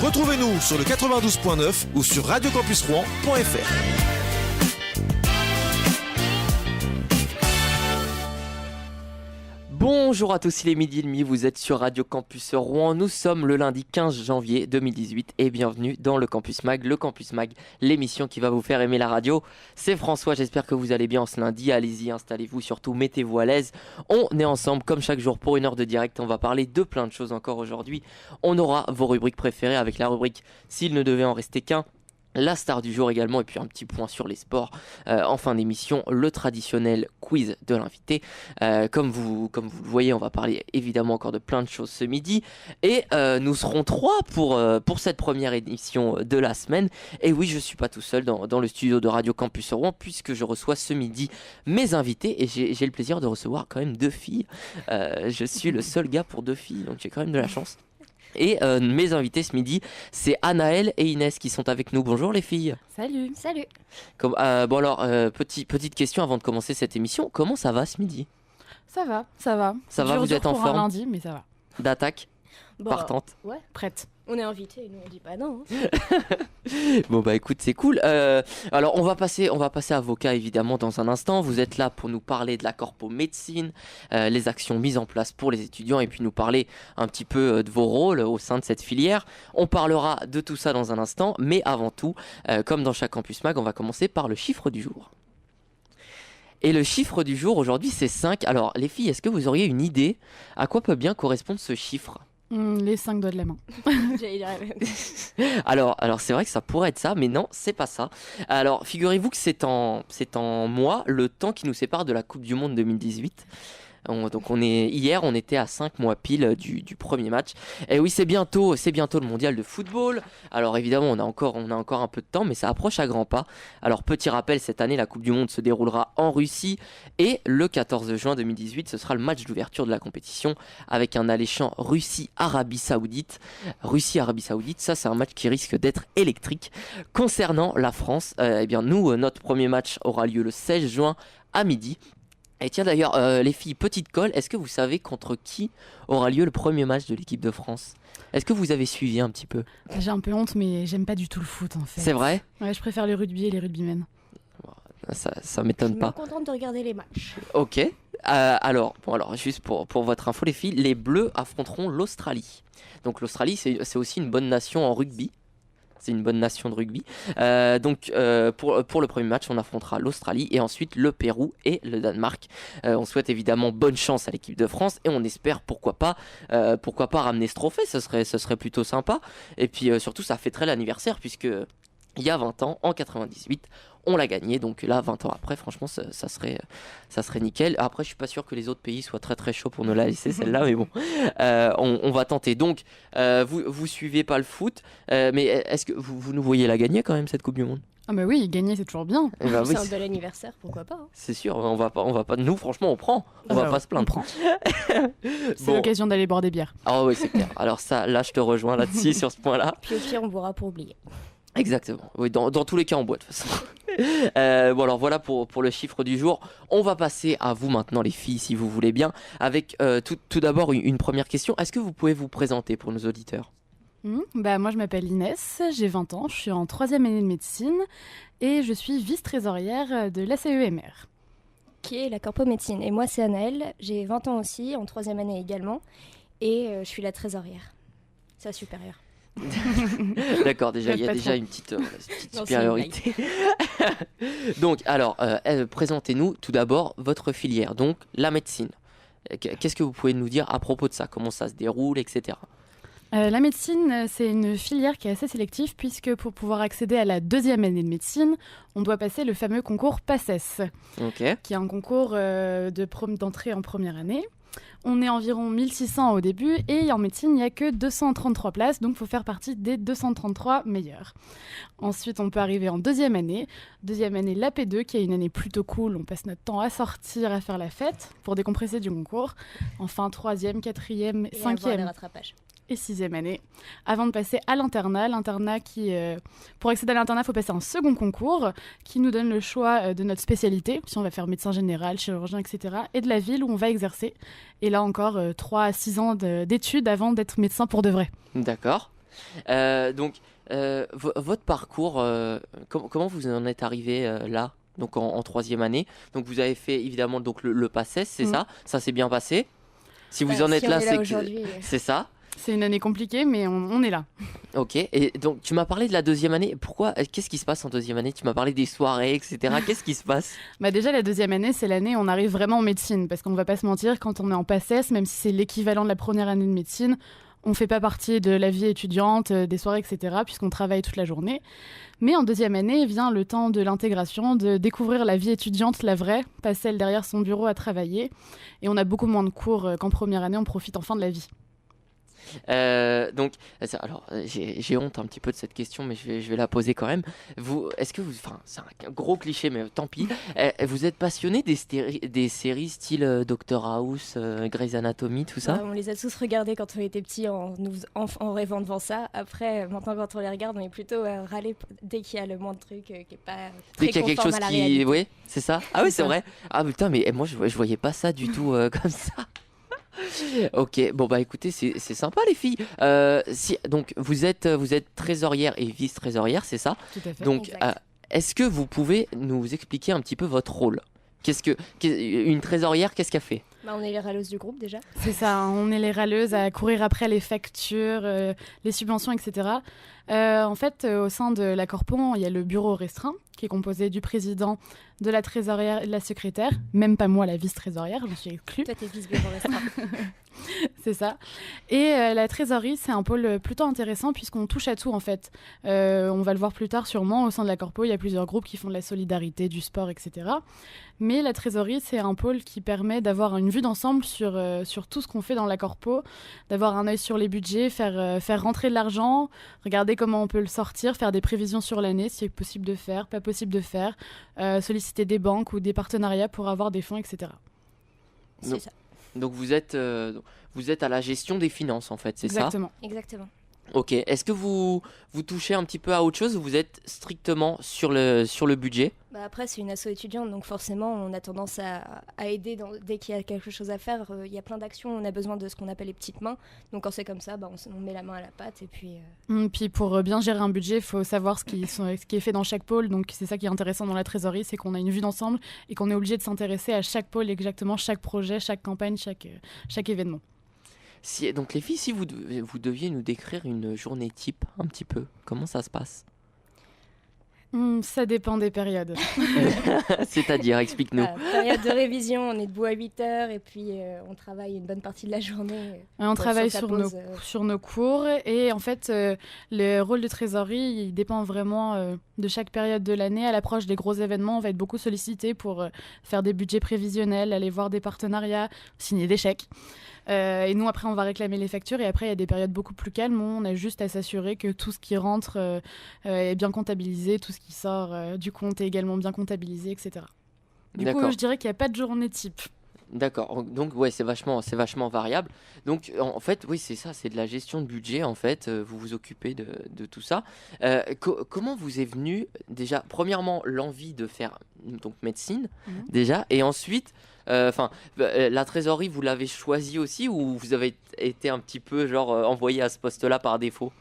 Retrouvez-nous sur le 92.9 ou sur radiocampusrouen.fr. Bonjour à tous, il est 12h30, vous êtes sur Radio Campus Rouen, nous sommes le lundi 15 janvier 2018 et bienvenue dans le Campus Mag, l'émission qui va vous faire aimer la radio. C'est François, j'espère que vous allez bien ce lundi, allez-y, installez-vous, surtout mettez-vous à l'aise. On est ensemble comme chaque jour pour une heure de direct, on va parler de plein de choses encore aujourd'hui. On aura vos rubriques préférées avec la rubrique S'il ne devait en rester qu'un. La star du jour également, et puis un petit point sur les sports. En fin d'émission, le traditionnel quiz de l'invité. Comme vous le voyez, on va parler évidemment encore de plein de choses ce midi. Et nous serons 3 pour cette première édition de la semaine. Et oui, je ne suis pas tout seul dans le studio de Radio Campus Rouen, puisque je reçois ce midi mes invités. Et j'ai le plaisir de recevoir quand même 2 filles. Je suis le seul gars pour 2 filles, donc j'ai quand même de la chance. Et mes invités ce midi, c'est Anaëlle et Inès qui sont avec nous. Bonjour les filles. Salut. Bon alors, petite question avant de commencer cette émission. Comment ça va ce midi ? Ça va. Ça va, vous êtes en forme ? Un lundi, mais ça va. D'attaque ? Partante ? Ouais, prête. On est invités et nous on dit pas non. Bon bah écoute, c'est cool. Alors on va passer à vos cas évidemment dans un instant. Vous êtes là pour nous parler de la corpo médecine, les actions mises en place pour les étudiants et puis nous parler un petit peu de vos rôles au sein de cette filière. On parlera de tout ça dans un instant, mais avant tout, comme dans chaque Campus Mag, on va commencer par le chiffre du jour. Et le chiffre du jour aujourd'hui c'est 5. Alors les filles, est-ce que vous auriez une idée à quoi peut bien correspondre ce chiffre ? Les 5 doigts de la main. J'allais dire la même. Alors c'est vrai que ça pourrait être ça, mais non, c'est pas ça. Alors, figurez-vous que c'est en mois le temps qui nous sépare de la Coupe du Monde 2018. Donc hier on était à 5 mois pile du premier match. Et oui, c'est bientôt le mondial de football. Alors évidemment on a encore un peu de temps, mais ça approche à grands pas. Alors petit rappel, cette année la Coupe du Monde se déroulera en Russie et le 14 juin 2018 ce sera le match d'ouverture de la compétition avec un alléchant Russie-Arabie Saoudite. Russie-Arabie Saoudite, ça c'est un match qui risque d'être électrique. Concernant la France, eh bien nous notre premier match aura lieu le 16 juin à midi. Et tiens d'ailleurs, les filles, petite colle, est-ce que vous savez contre qui aura lieu le premier match de l'équipe de France ? Est-ce que vous avez suivi un petit peu ? J'ai un peu honte, mais j'aime pas du tout le foot en fait. C'est vrai ? Ouais, je préfère le rugby et les rugbymen. Ça m'étonne pas. Je suis contente de regarder les matchs. Ok. Alors juste pour votre info les filles, les Bleus affronteront l'Australie. Donc l'Australie c'est aussi une bonne nation en rugby. C'est une bonne nation de rugby. Donc pour le premier match, on affrontera l'Australie et ensuite le Pérou et le Danemark. On souhaite évidemment bonne chance à l'équipe de France et on espère pourquoi pas ramener ce trophée. Ce serait plutôt sympa. Et puis surtout, ça fêterait l'anniversaire puisque il y a 20 ans, en 98, on l'a gagné. Donc là, 20 ans après, franchement, ça serait nickel. Après, je suis pas sûr que les autres pays soient très très chauds pour nous la laisser celle-là, mais bon, on va tenter. Donc, vous suivez pas le foot, mais est-ce que vous nous voyez la gagner quand même cette Coupe du Monde ? Ah bah oui, gagner c'est toujours bien. Bah, oui, C'est un bel anniversaire, pourquoi pas. c'est sûr, on va pas. Nous, franchement, on prend. On va pas se plaindre. C'est l'occasion d'aller boire des bières. Ah oui, c'est clair. Alors ça, là, je te rejoins là-dessus sur ce point-là. Puis au pire, on boira pour oublier. Exactement. Oui, dans tous les cas, on boit de toute façon. Bon alors voilà pour le chiffre du jour. On va passer à vous maintenant les filles si vous voulez bien avec tout d'abord une première question. Est-ce que vous pouvez vous présenter pour nos auditeurs ? Moi je m'appelle Inès, j'ai 20 ans, je suis en 3e année de médecine et je suis vice-trésorière de l'ACEMR. Qui est la corpo médecine. Et moi c'est Anaëlle, j'ai 20 ans aussi, en 3e année également. Et je suis la trésorière. C'est la supérieure. D'accord, déjà il y a déjà une petite supériorité. Donc alors, présentez-nous tout d'abord votre filière, donc la médecine. Qu'est-ce que vous pouvez nous dire à propos de ça ? Comment ça se déroule, etc. La médecine, c'est une filière qui est assez sélective puisque pour pouvoir accéder à la 2e année de médecine, on doit passer le fameux concours PACES, qui est un concours d'entrée en première année. On est environ 1600 au début et en médecine, il n'y a que 233 places, donc il faut faire partie des 233 meilleurs. Ensuite, on peut arriver en 2e année. 2e année, l'AP2, qui est une année plutôt cool. On passe notre temps à sortir, à faire la fête pour décompresser du concours. Enfin, 3e, 4e, 5e et 6e année, avant de passer à l'internat. L'internat pour accéder à l'internat, il faut passer un second concours qui nous donne le choix de notre spécialité, si on va faire médecin général, chirurgien, etc., et de la ville où on va exercer. Et là encore, 3 à 6 ans d'études avant d'être médecin pour de vrai. D'accord. Donc, votre parcours, comment vous en êtes arrivé là, donc en troisième année? Donc, vous avez fait évidemment donc le PACES, c'est ça? Ça s'est bien passé? Si vous en êtes là, c'est ça? C'est une année compliquée, mais on est là. Ok, et donc tu m'as parlé de la deuxième année. Pourquoi? Qu'est-ce qui se passe en deuxième année? Tu m'as parlé des soirées, etc. Qu'est-ce qui se passe? Déjà, la deuxième année, c'est l'année où on arrive vraiment en médecine. Parce qu'on ne va pas se mentir, quand on est en PACES, même si c'est l'équivalent de la première année de médecine, on ne fait pas partie de la vie étudiante, des soirées, etc., puisqu'on travaille toute la journée. Mais en deuxième année vient le temps de l'intégration, de découvrir la vie étudiante, la vraie, pas celle derrière son bureau à travailler. Et on a beaucoup moins de cours qu'en première année, on profite enfin de la vie. Donc, alors j'ai honte un petit peu de cette question, mais je vais la poser quand même. Est-ce que enfin, c'est un gros cliché, mais tant pis. Vous êtes passionné des séries style Dr House, Grey's Anatomy, tout ça? On les a tous regardés quand on était petits en rêvant devant ça. Après, maintenant quand on les regarde, on est plutôt râlé dès qu'il y a le moindre truc qui est pas très dès qu'il y a quelque chose à la réalité. Oui, c'est ça. Ah oui, c'est vrai. Ah putain, mais moi je voyais pas ça du tout comme ça. Ok, bon bah écoutez, c'est sympa les filles. Donc vous êtes trésorière et vice-trésorière, c'est ça? Tout à fait. Donc est-ce que vous pouvez nous expliquer un petit peu votre rôle? Une trésorière, qu'est-ce qu'elle fait? On est les râleuses du groupe déjà. C'est ça, on est les râleuses à courir après les factures, les subventions, etc. En fait, au sein de la Corpon, il y a le bureau restreint qui est composé du président, de la trésorière et de la secrétaire. Même pas moi, la vice-trésorière, je suis exclue. Toi, t'es vice-bureau restreint. C'est ça. Et la trésorerie, c'est un pôle plutôt intéressant puisqu'on touche à tout en fait. On va le voir plus tard sûrement. Au sein de la Corpo, il y a plusieurs groupes qui font de la solidarité, du sport, etc. Mais la trésorerie, c'est un pôle qui permet d'avoir une vue d'ensemble sur tout ce qu'on fait dans la Corpo, d'avoir un œil sur les budgets, faire rentrer de l'argent, regarder comment on peut le sortir, faire des prévisions sur l'année, si c'est possible de faire, pas possible de faire, solliciter des banques ou des partenariats pour avoir des fonds, etc. C'est ça. Donc vous êtes à la gestion des finances en fait, c'est ça? Exactement. Ok, est-ce que vous touchez un petit peu à autre chose ou vous êtes strictement sur le budget? Après, c'est une asso étudiante, donc forcément, on a tendance à aider dès qu'il y a quelque chose à faire. Il y a plein d'actions, on a besoin de ce qu'on appelle les petites mains. Donc quand c'est comme ça, on met la main à la pâte et puis... Puis pour bien gérer un budget, il faut savoir ce qui est fait dans chaque pôle. Donc c'est ça qui est intéressant dans la trésorerie, c'est qu'on a une vue d'ensemble et qu'on est obligé de s'intéresser à chaque pôle, exactement chaque projet, chaque campagne, chaque événement. Donc les filles, si vous deviez nous décrire une journée type un petit peu, comment ça se passe? Ça dépend des périodes. C'est-à-dire, explique-nous. Période de révision, on est debout à 8h et puis on travaille une bonne partie de la journée. On travaille sur nos cours et en fait, le rôle de trésorerie, il dépend vraiment de chaque période de l'année. À l'approche des gros événements, on va être beaucoup sollicité pour faire des budgets prévisionnels, aller voir des partenariats, signer des chèques. Et nous, après, on va réclamer les factures. Et après, il y a des périodes beaucoup plus calmes où on a juste à s'assurer que tout ce qui rentre est bien comptabilisé, tout ce qui sort du compte est également bien comptabilisé, etc. Du coup, je dirais qu'il n'y a pas de journée type. D'accord, donc ouais, c'est vachement variable. Donc en fait, oui, c'est ça, c'est de la gestion de budget en fait. Vous vous occupez de tout ça. Comment vous est venue déjà, premièrement, l'envie de faire donc médecine déjà, et ensuite, la trésorerie, vous l'avez choisie aussi ou vous avez été un petit peu genre envoyé à ce poste-là par défaut?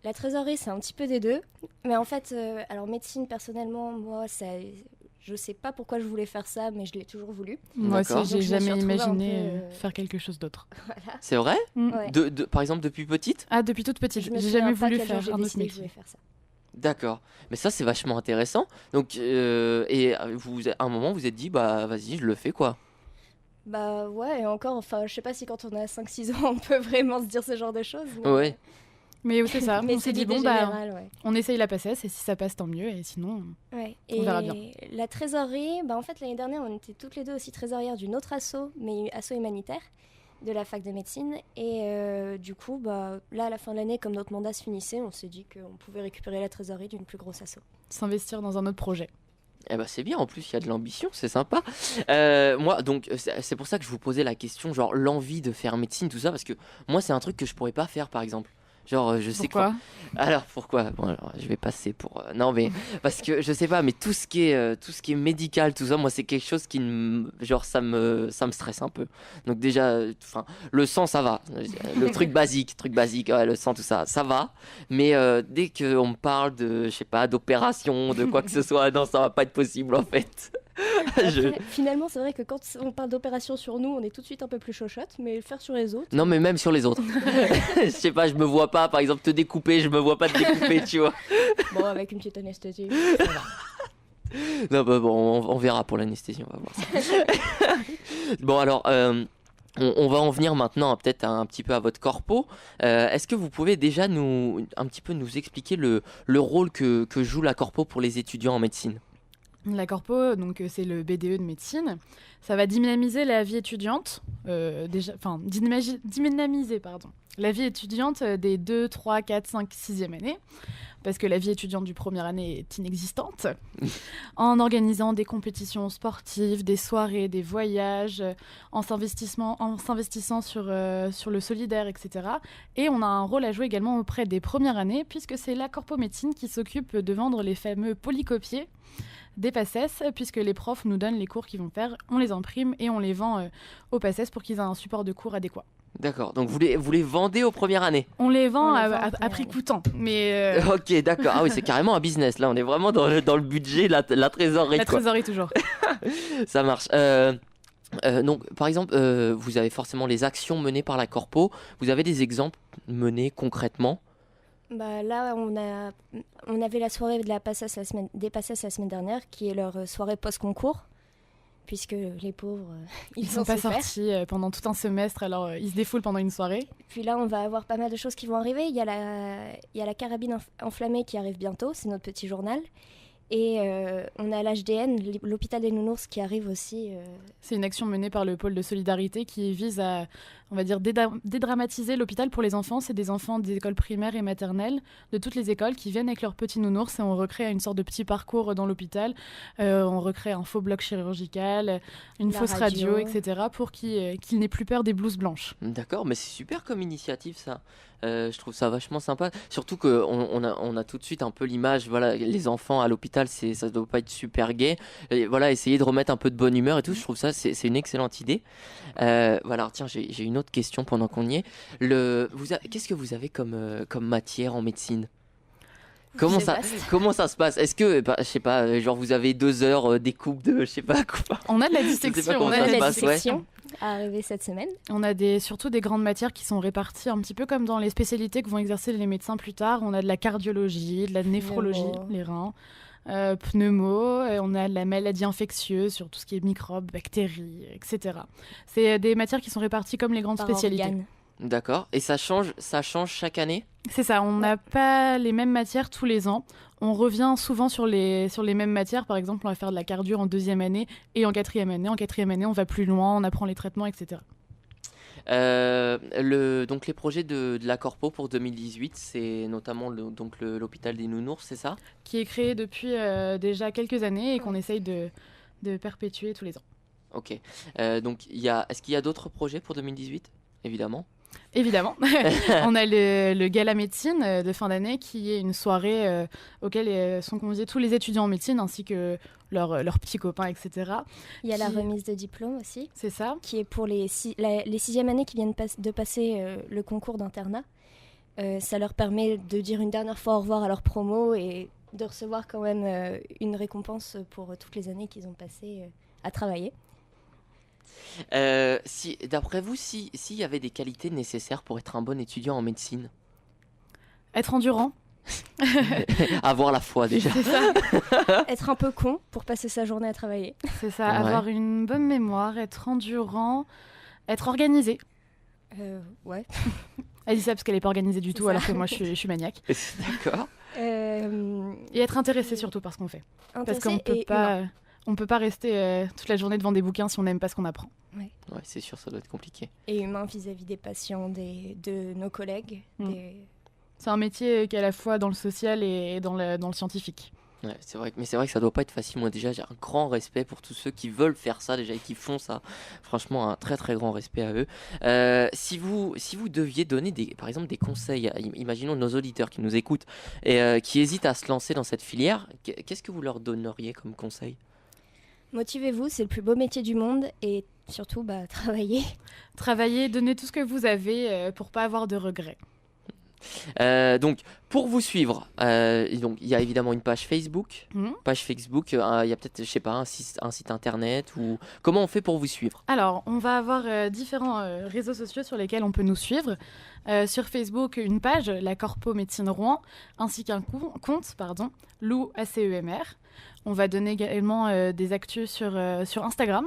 La trésorerie, c'est un petit peu des deux, mais en fait, alors médecine personnellement, moi, je sais pas pourquoi je voulais faire ça, mais je l'ai toujours voulu. Moi aussi, j'ai jamais imaginé faire quelque chose d'autre. Voilà. C'est vrai? Ouais. Par exemple, depuis petite? Ah, depuis toute petite. J'ai jamais voulu faire un autre métier. D'accord. Mais ça, c'est vachement intéressant. Donc, et vous, à un moment, vous êtes dit, bah, vas-y, je le fais, quoi. Bah ouais, et encore, enfin, je sais pas si quand on a 5-6 ans, on peut vraiment se dire ce genre de choses. Mais... Ouais. Mais c'est ça, mais on s'est dit, on essaye la PACES, et si ça passe, tant mieux, et sinon, on verra bien. La trésorerie, en fait, l'année dernière, on était toutes les deux aussi trésorières d'une autre asso, mais asso humanitaire, de la fac de médecine. Et du coup, là, à la fin de l'année, comme notre mandat se finissait, on s'est dit qu'on pouvait récupérer la trésorerie d'une plus grosse asso. S'investir dans un autre projet. Eh ben c'est bien, en plus il y a de l'ambition, c'est sympa. Moi, donc c'est pour ça que je vous posais la question, genre l'envie de faire médecine, tout ça, parce que moi c'est un truc que je pourrais pas faire par exemple. Genre, je sais Pourquoi? Alors pourquoi? Bon, alors, je vais passer pour. Non, mais parce que je sais pas, mais tout ce qui est médical, tout ça, moi, c'est quelque chose qui, genre, ça me stresse un peu. Donc déjà, enfin, le sang, ça va. Le truc basique, ouais, le sang, tout ça, ça va. Mais dès qu'on me parle de, je sais pas, d'opération, de quoi que ce soit, non, ça va pas être possible en fait. Après, finalement, c'est vrai que quand on parle d'opération sur nous, on est tout de suite un peu plus chochotte, mais le faire sur les autres. Non, mais même sur les autres. Je sais pas, je me vois pas, par exemple, te découper, je me vois pas te découper, tu vois. Bon, avec une petite anesthésie. Non, bah bon, on verra pour l'anesthésie, on va voir ça. Bon, alors, on va en venir maintenant peut-être un petit peu à votre corpo. Est-ce que vous pouvez déjà un petit peu nous expliquer le rôle que joue la corpo pour les étudiants en médecine? La corpo, donc c'est le BDE de médecine. Ça va dynamiser la vie étudiante, dynamiser la vie étudiante des 2, 3, 4, 5, 6e année, parce que la vie étudiante du première année est inexistante, en organisant des compétitions sportives, des soirées, des voyages, en s'investissant sur le solidaire, etc. Et on a un rôle à jouer également auprès des premières années, puisque c'est la corpo médecine qui s'occupe de vendre les fameux polycopiés des PACES, puisque les profs nous donnent les cours qu'ils vont faire, on les imprime et on les vend aux PACES pour qu'ils aient un support de cours adéquat. D'accord, donc vous les vendez aux premières années? On les vend à prix coûtant, mais... Ok, d'accord. Ah oui, c'est carrément un business, là, on est vraiment dans le budget, la trésorerie. La trésorerie, toujours. Ça marche. Donc, par exemple, vous avez forcément les actions menées par la corpo. Vous avez des exemples menés concrètement? Bah là, on avait la soirée de des PACES la semaine dernière, qui est leur soirée post-concours, puisque les pauvres, ils sont pas sortis pendant tout un semestre, alors ils se défoulent pendant une soirée. Puis là, on va avoir pas mal de choses qui vont arriver. Il y a la carabine enflammée qui arrive bientôt, c'est notre petit journal. Et on a l'HDN, l'hôpital des nounours, qui arrive aussi. C'est une action menée par le pôle de solidarité qui vise à, on va dire, dédramatiser l'hôpital pour les enfants. C'est des enfants des écoles primaires et maternelles, de toutes les écoles, qui viennent avec leurs petits nounours et on recrée une sorte de petit parcours dans l'hôpital. On recrée un faux bloc chirurgical, une fausse radio, etc. pour qu'ils n'aient plus peur des blouses blanches. D'accord, mais c'est super comme initiative ça. Je trouve ça vachement sympa. Surtout qu'on a tout de suite un peu l'image, voilà, les enfants à l'hôpital, ça doit pas être super gai. Et voilà, essayer de remettre un peu de bonne humeur et tout, je trouve ça, c'est une excellente idée. Voilà, alors, tiens, j'ai une autre question pendant qu'on y est. Qu'est-ce que vous avez comme matière en médecine? Comment ça se passe? Est-ce que, je sais pas, genre vous avez 2 heures découpe de, je sais pas quoi. On a de la dissection. À arriver cette semaine. On a surtout des grandes matières qui sont réparties un petit peu comme dans les spécialités que vont exercer les médecins plus tard. On a de la cardiologie, de la néphrologie, les reins, pneumo, on a de la maladie infectieuse sur tout ce qui est microbes, bactéries, etc. C'est des matières qui sont réparties comme les grandes spécialités. Organe. D'accord. Et ça change chaque année? C'est ça, on n'a pas les mêmes matières tous les ans. On revient souvent sur les mêmes matières. Par exemple, on va faire de la cardio en 2e année et en 4e année. En 4e année, on va plus loin, on apprend les traitements, etc. Donc les projets de la Corpo pour 2018, c'est notamment l'hôpital des nounours, c'est ça? Qui est créé depuis déjà quelques années et qu'on essaye de perpétuer tous les ans. Ok. Donc est-ce qu'il y a d'autres projets pour 2018? Évidemment. On a le gala médecine de fin d'année qui est une soirée auquel sont conviés tous les étudiants en médecine ainsi que leurs petits copains, etc. Il y a la remise de diplôme aussi. C'est ça. Qui est pour les 6e années qui viennent de passer le concours d'internat. Ça leur permet de dire une dernière fois au revoir à leur promo et de recevoir quand même une récompense pour toutes les années qu'ils ont passées à travailler. D'après vous, s'il y avait des qualités nécessaires pour être un bon étudiant en médecine? Être endurant. Avoir la foi déjà. C'est ça. Être un peu con pour passer sa journée à travailler. C'est ça, avoir une bonne mémoire, être endurant, être organisé. Ouais. Elle dit ça parce qu'elle n'est pas organisée du tout alors que moi je suis maniaque. D'accord. Et être intéressé surtout par ce qu'on fait. Parce qu'on ne peut pas rester toute la journée devant des bouquins si on n'aime pas ce qu'on apprend. Ouais, c'est sûr, ça doit être compliqué. Et humain vis-à-vis des patients, de nos collègues. C'est un métier qui est à la fois dans le social et dans le scientifique. Ouais, c'est vrai que ça doit pas être facile. Moi déjà j'ai un grand respect pour tous ceux qui veulent faire ça déjà et qui font ça. Franchement un très très grand respect à eux. Si vous deviez donner par exemple des conseils, imaginons nos auditeurs qui nous écoutent et qui hésitent à se lancer dans cette filière, qu'est-ce que vous leur donneriez comme conseil? Motivez-vous, c'est le plus beau métier du monde et surtout travaillez. Travaillez, donnez tout ce que vous avez pour pas avoir de regrets. Donc pour vous suivre, donc il y a évidemment une page Facebook. Il y a peut-être, je sais pas, un site internet ou comment on fait pour vous suivre? Alors, on va avoir différents réseaux sociaux sur lesquels on peut nous suivre. Sur Facebook, une page, la Corpo Médecine Rouen, ainsi qu'un compte, Lou ACEMR. On va donner également des actus sur Instagram.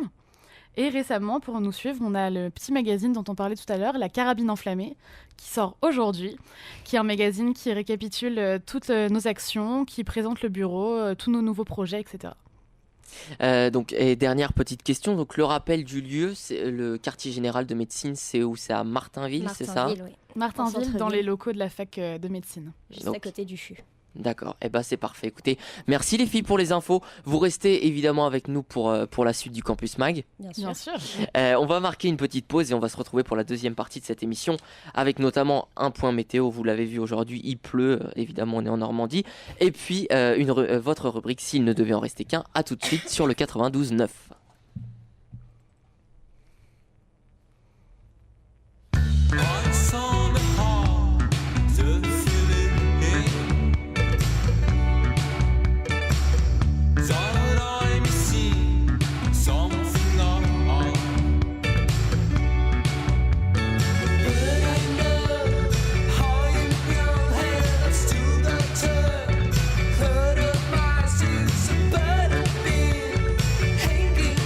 Et récemment, pour nous suivre, on a le petit magazine dont on parlait tout à l'heure, La Carabine Enflammée, qui sort aujourd'hui, qui est un magazine qui récapitule toutes nos actions, qui présente le bureau, tous nos nouveaux projets, etc. Et dernière petite question, donc le rappel du lieu, c'est le quartier général de médecine, c'est où? C'est à Martinville, c'est ça? Oui. Martinville, dans les locaux de la fac de médecine. Juste à côté du CHU. D'accord, c'est parfait. Écoutez, merci les filles pour les infos. Vous restez évidemment avec nous pour la suite du Campus Mag. Bien sûr. On va marquer une petite pause et on va se retrouver pour la deuxième partie de cette émission avec notamment un point météo. Vous l'avez vu aujourd'hui, il pleut, évidemment on est en Normandie. Et puis votre rubrique S'il ne devait en rester qu'un. À tout de suite sur le 92.9. Hanging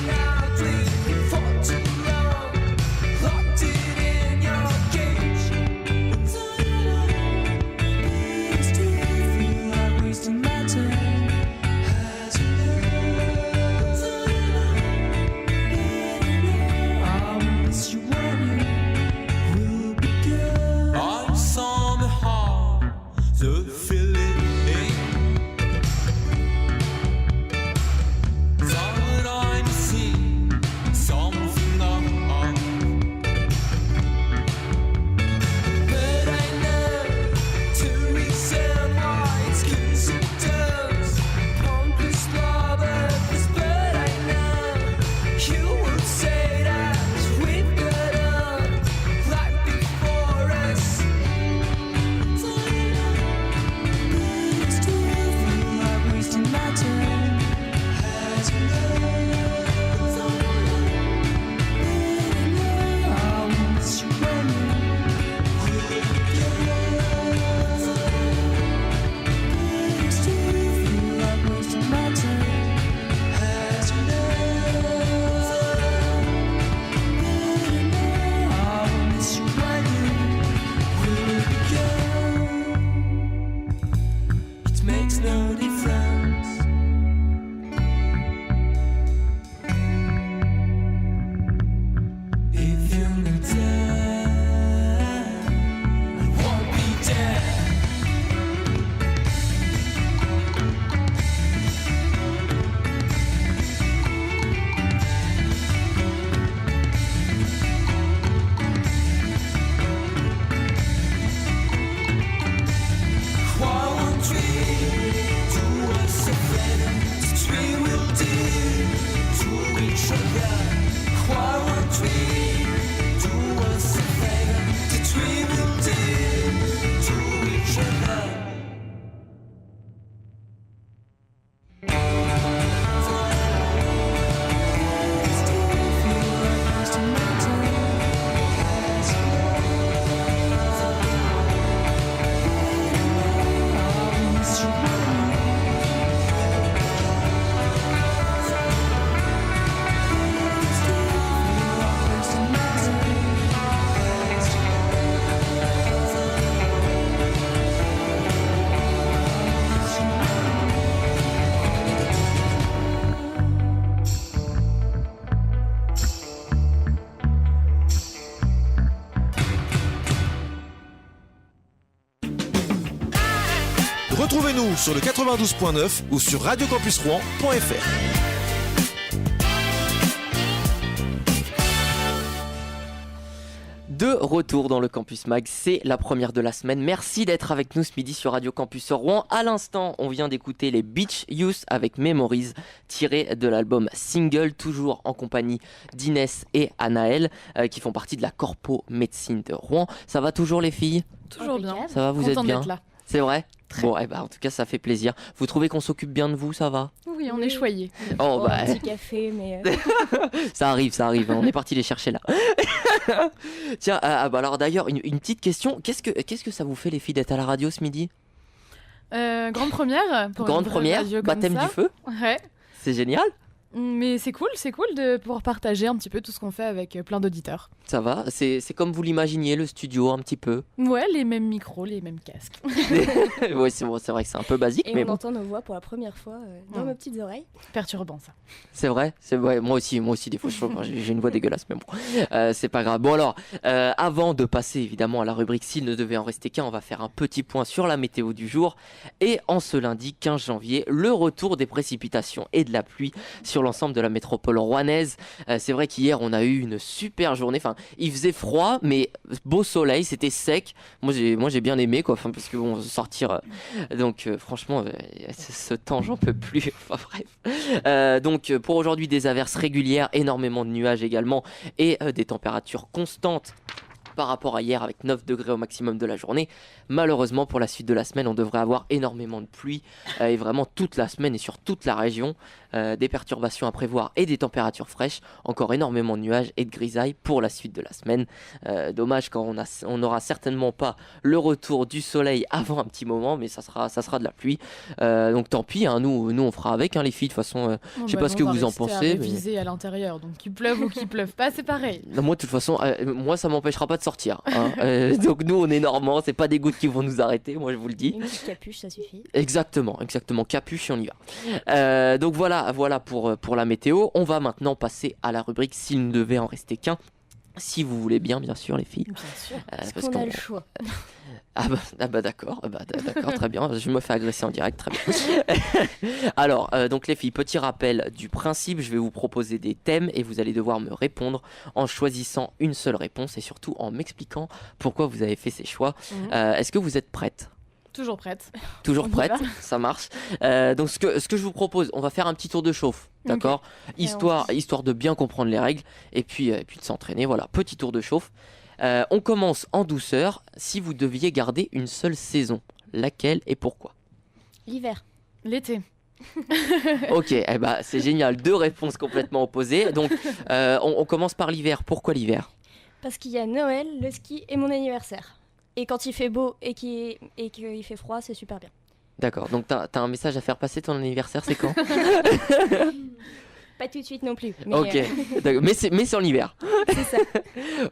Retrouvez-nous sur le 92.9 ou sur radiocampusrouen.fr. De retour dans le Campus Mag, c'est la première de la semaine. Merci d'être avec nous ce midi sur Radio Campus Rouen. À l'instant, on vient d'écouter les Beach Youth avec Memories, tiré de l'album Single, toujours en compagnie d'Inès et Anaël, qui font partie de la Corpo Médecine de Rouen. Ça va toujours les filles ? Toujours bien. Ça va, vous êtes bien ? D'être là. C'est vrai ? Très. Bon, en tout cas, ça fait plaisir. Vous trouvez qu'on s'occupe bien de vous, ça va ? Oui, on est choyés. Oh, Un petit café, mais... Ça arrive, on est parti les chercher là. Tiens, alors d'ailleurs, une petite question. Qu'est-ce que ça vous fait les filles d'être à la radio ce midi ? Grande première. Pour Grande une vraie première, radio comme baptême ça. du feu. Ouais. C'est génial. Mais c'est cool de pouvoir partager un petit peu tout ce qu'on fait avec plein d'auditeurs. Ça va, c'est comme vous l'imaginiez, le studio un petit peu. Ouais, les mêmes micros, les mêmes casques. Ouais, c'est vrai que c'est un peu basique, Et mais on bon. entend nos voix pour la première fois dans nos petites oreilles. Perturbant ça. C'est vrai, moi aussi des fois je trouve que j'ai une voix dégueulasse, mais bon, c'est pas grave. Bon alors, avant de passer évidemment à la rubrique s'il ne devait en rester qu'un, on va faire un petit point sur la météo du jour. Et en ce lundi 15 janvier, le retour des précipitations et de la pluie sur l'ensemble de la métropole rouennaise. C'est vrai qu'hier on a eu une super journée, enfin il faisait froid mais beau soleil, c'était sec. Moi j'ai bien aimé quoi, parce que bon, sortir, donc franchement ce temps j'en peux plus. Enfin bref. Donc pour aujourd'hui des averses régulières, énormément de nuages également et des températures constantes par rapport à hier avec 9 degrés au maximum de la journée. Malheureusement pour la suite de la semaine on devrait avoir énormément de pluie et vraiment toute la semaine et sur toute la région, des perturbations à prévoir et des températures fraîches, encore énormément de nuages et de grisailles pour la suite de la semaine. Dommage quand on n'aura certainement pas le retour du soleil avant un petit moment, mais ça sera de la pluie, donc tant pis, hein, nous on fera avec les filles de toute façon. Je sais pas ce que vous en pensez, mais réviser à l'intérieur, donc qu'il pleuve ou qu'il pleuve pas, c'est pareil. Non, moi de toute façon moi ça m'empêchera pas de sortir, hein. Donc nous on est normands, c'est pas des gouttes qui vont nous arrêter, moi je vous le dis. Une petite capuche, ça suffit. Exactement, capuche et on y va. Donc voilà pour la météo. On va maintenant passer à la rubrique s'il ne devait en rester qu'un. Si vous voulez bien sûr les filles. Bien sûr, parce qu'on a le choix. Ah bah d'accord, très bien, je me fais agresser en direct, très bien. Alors, donc les filles, petit rappel du principe, je vais vous proposer des thèmes et vous allez devoir me répondre en choisissant une seule réponse et surtout en m'expliquant pourquoi vous avez fait ces choix. Est-ce que vous êtes prête ? Toujours prête. Toujours prête, ça marche. Donc ce que je vous propose, on va faire un petit tour de chauffe, d'accord ? Histoire de bien comprendre les règles et puis de s'entraîner, voilà, petit tour de chauffe. On commence en douceur. Si vous deviez garder une seule saison, laquelle et pourquoi ? L'hiver. L'été. Ok, c'est génial, deux réponses complètement opposées. Donc on commence par l'hiver. Pourquoi l'hiver ? Parce qu'il y a Noël, le ski et mon anniversaire. Et quand il fait beau et qu'il fait froid, c'est super bien. D'accord, donc t'as un message à faire passer, ton anniversaire, c'est quand ? Pas tout de suite non plus. Mais ok, mais c'est en hiver. C'est ça.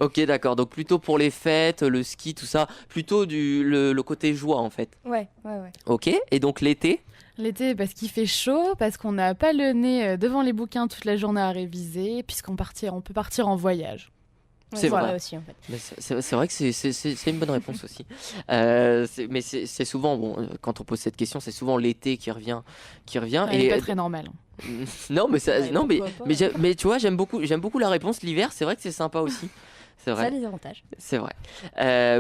Ok, d'accord, donc plutôt pour les fêtes, le ski, tout ça, plutôt le côté joie en fait. Ouais. Ok, et donc l'été ? L'été, parce qu'il fait chaud, parce qu'on n'a pas le nez devant les bouquins toute la journée à réviser, puisqu'on peut partir en voyage. C'est vrai aussi en fait. Mais c'est vrai que c'est une bonne réponse aussi. Mais c'est souvent, bon, quand on pose cette question, c'est souvent l'été qui revient. Elle n'est pas très normale. Non, mais mais tu vois, j'aime beaucoup la réponse. L'hiver, c'est vrai que c'est sympa aussi. C'est vrai. Ça a des avantages. C'est vrai.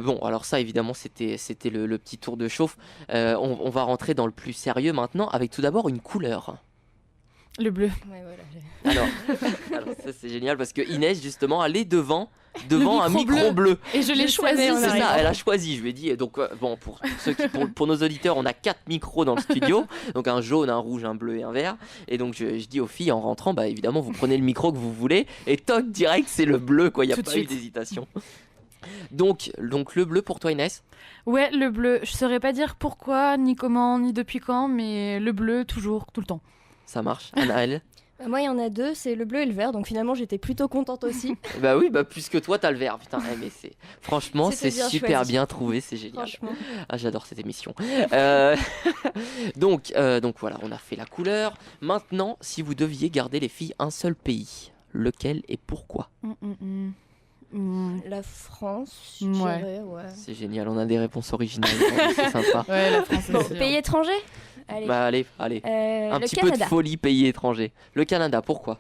Bon, alors ça, évidemment, c'était le petit tour de chauffe. On va rentrer dans le plus sérieux maintenant, avec tout d'abord une couleur. Le bleu. Ouais, voilà. Alors ça c'est génial parce que Inès justement elle est devant un micro bleu. Et je l'ai choisi. C'est ça, elle a choisi, je lui ai dit. Donc bon, pour nos auditeurs, on a 4 micros dans le studio, donc un jaune, un rouge, un bleu et un vert. Et donc je dis aux filles en rentrant, bah évidemment vous prenez le micro que vous voulez et toc direct c'est le bleu quoi, il y a pas eu d'hésitation. Donc le bleu pour toi Inès ? Ouais, le bleu. Je saurais pas dire pourquoi, ni comment, ni depuis quand, mais le bleu toujours, tout le temps. Ça marche. Anaël ? Moi, il y en a deux, c'est le bleu et le vert, donc finalement, j'étais plutôt contente aussi. Bah oui, puisque toi, t'as le vert. Putain, mais franchement, c'est bien super choisi. bien trouvé, c'est génial. Franchement. Ah, j'adore cette émission. Donc voilà, on a fait la couleur. Maintenant, si vous deviez garder les filles un seul pays, lequel et pourquoi ? La France, je Ouais. dirais, ouais. C'est génial, on a des réponses originales. C'est sympa. Ouais, la France Bon, aussi. pays étranger. Allez. Bah allez. Un Le petit peu de Canada. folie pays étranger. Le Canada, pourquoi?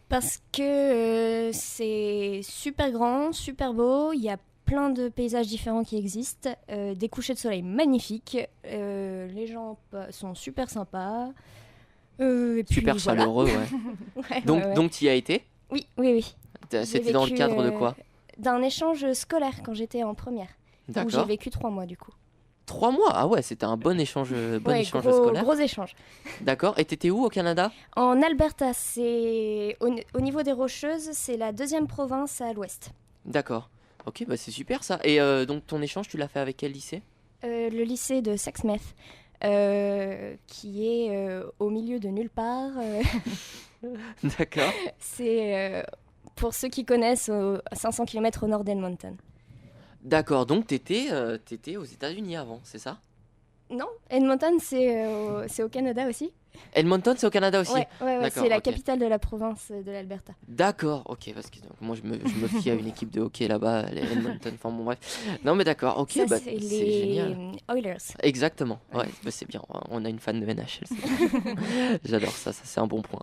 Parce que c'est super grand, super beau. Il y a plein de paysages différents qui existent. Des couchers de soleil magnifiques. Les gens sont super sympas. Et puis, Super voilà. chaleureux, ouais. Ouais, Donc, ouais, ouais. donc tu y as été? Oui, oui, oui. C'était dans le vécu, cadre de quoi? D'un échange scolaire quand j'étais en première. Donc j'ai D'accord. vécu 3 mois du coup. 3 mois? Ah ouais, c'était un bon échange Gros, scolaire. gros échange. D'accord. Et t'étais où au Canada? En Alberta, c'est au niveau des Rocheuses, c'est la 2e province à l'ouest. D'accord. Ok, bah c'est super ça. Et donc ton échange, tu l'as fait avec quel lycée? Le lycée de Sexsmith, qui est au milieu de nulle part. D'accord. C'est, pour ceux qui connaissent, à 500 km au nord d'Edmonton. D'accord, donc t'étais aux États-Unis avant, c'est ça? Non, Edmonton, c'est au Canada aussi. Edmonton, c'est au Canada aussi? Ouais, D'accord, c'est la ok. capitale de la province de l'Alberta. D'accord, ok, parce que donc, moi je me fie à une équipe de hockey là-bas, les Edmonton, enfin bon bref. Non mais d'accord, ok, Ça, bah, c'est c'est les génial. Oilers. Exactement, ouais, bah, c'est bien, on a une fan de NHL. J'adore ça, c'est un bon point.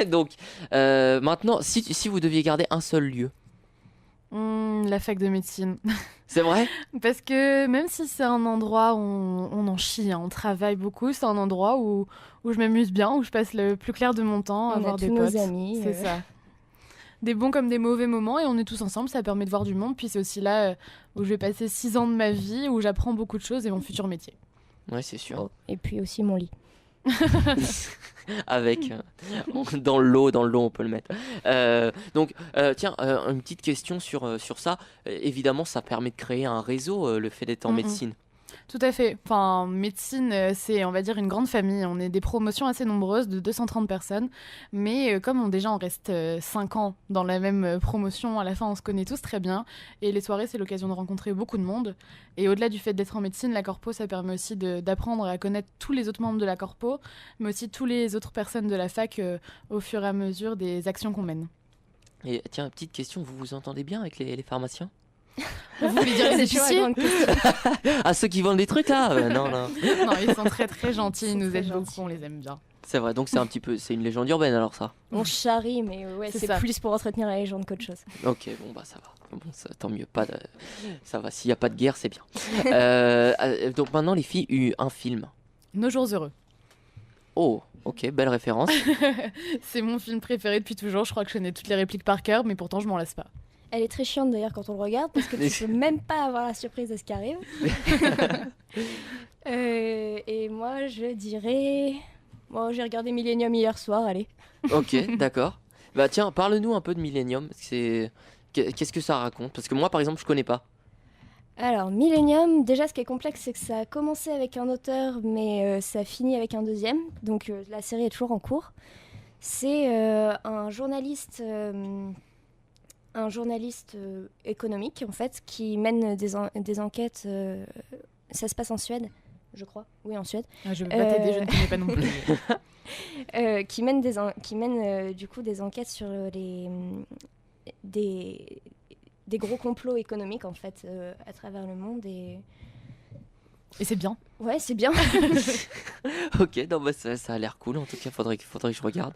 Donc, maintenant, si vous deviez garder un seul lieu, La fac de médecine. c'est vrai? Parce que même si c'est un endroit où on en chie, hein, on travaille beaucoup, c'est un endroit où je m'amuse bien, où je passe le plus clair de mon temps à On a voir tous des nos potes. amis. C'est ça. Des bons comme des mauvais moments et on est tous ensemble, ça permet de voir du monde. Puis c'est aussi là où je vais passer 6 ans de ma vie, où j'apprends beaucoup de choses et mon futur métier. Ouais, c'est sûr. Et puis aussi mon lit. Avec dans l'eau on peut le mettre. Donc tiens, une petite question sur ça. Évidemment, ça permet de créer un réseau, le fait d'être en médecine. Tout à fait. Enfin, médecine, c'est, on va dire, une grande famille. On est des promotions assez nombreuses, de 230 personnes. Mais comme déjà on reste 5 ans dans la même promotion, à la fin, on se connaît tous très bien. Et les soirées, c'est l'occasion de rencontrer beaucoup de monde. Et au-delà du fait d'être en médecine, la corpo, ça permet aussi d'apprendre à connaître tous les autres membres de la corpo, mais aussi tous les autres personnes de la fac au fur et à mesure des actions qu'on mène. Et tiens, petite question, vous vous entendez bien avec les pharmaciens? Vous voulez dire les C'est chaud à épiciers? grande question. Ah, ceux qui vendent des trucs là? Non. Non, ils sont très très gentils, ils Ils sont nous très aident gentils. beaucoup, on les aime bien. C'est vrai, donc c'est une légende urbaine alors ça. On charrie, mais ouais, C'est c'est ça. plus pour entretenir la légende qu'autre chose. Ok, bon bah ça va. Bon, tant mieux, ça va. S'il n'y a pas de guerre, c'est bien. Donc maintenant les filles, un film. Nos jours heureux. Oh, ok, belle référence. C'est mon film préféré depuis toujours, je crois que je connais toutes les répliques par cœur, mais pourtant je m'en lasse pas. Elle est très chiante d'ailleurs quand on le regarde parce que tu peux même pas avoir la surprise de ce qui arrive. Et moi je dirais... Bon, j'ai regardé Millennium hier soir, allez. Ok, d'accord. Bah tiens, parle-nous un peu de Millennium. Qu'est-ce que ça raconte? Parce que moi, par exemple, je connais pas. Alors, Millennium, déjà ce qui est complexe, c'est que ça a commencé avec un auteur, mais ça finit avec un deuxième. Donc la série est toujours en cours. C'est un journaliste économique, en fait, qui mène des enquêtes. Ça se passe en Suède, je crois. Oui, en Suède. Ah, je vais pas t'aider, je ne connais pas non plus. Qui mène du coup des enquêtes sur des gros complots économiques, en fait, à travers le monde. Et Et c'est bien. ouais, c'est bien. Ok, non, bah, ça a l'air cool. En tout cas, faudrait que je regarde.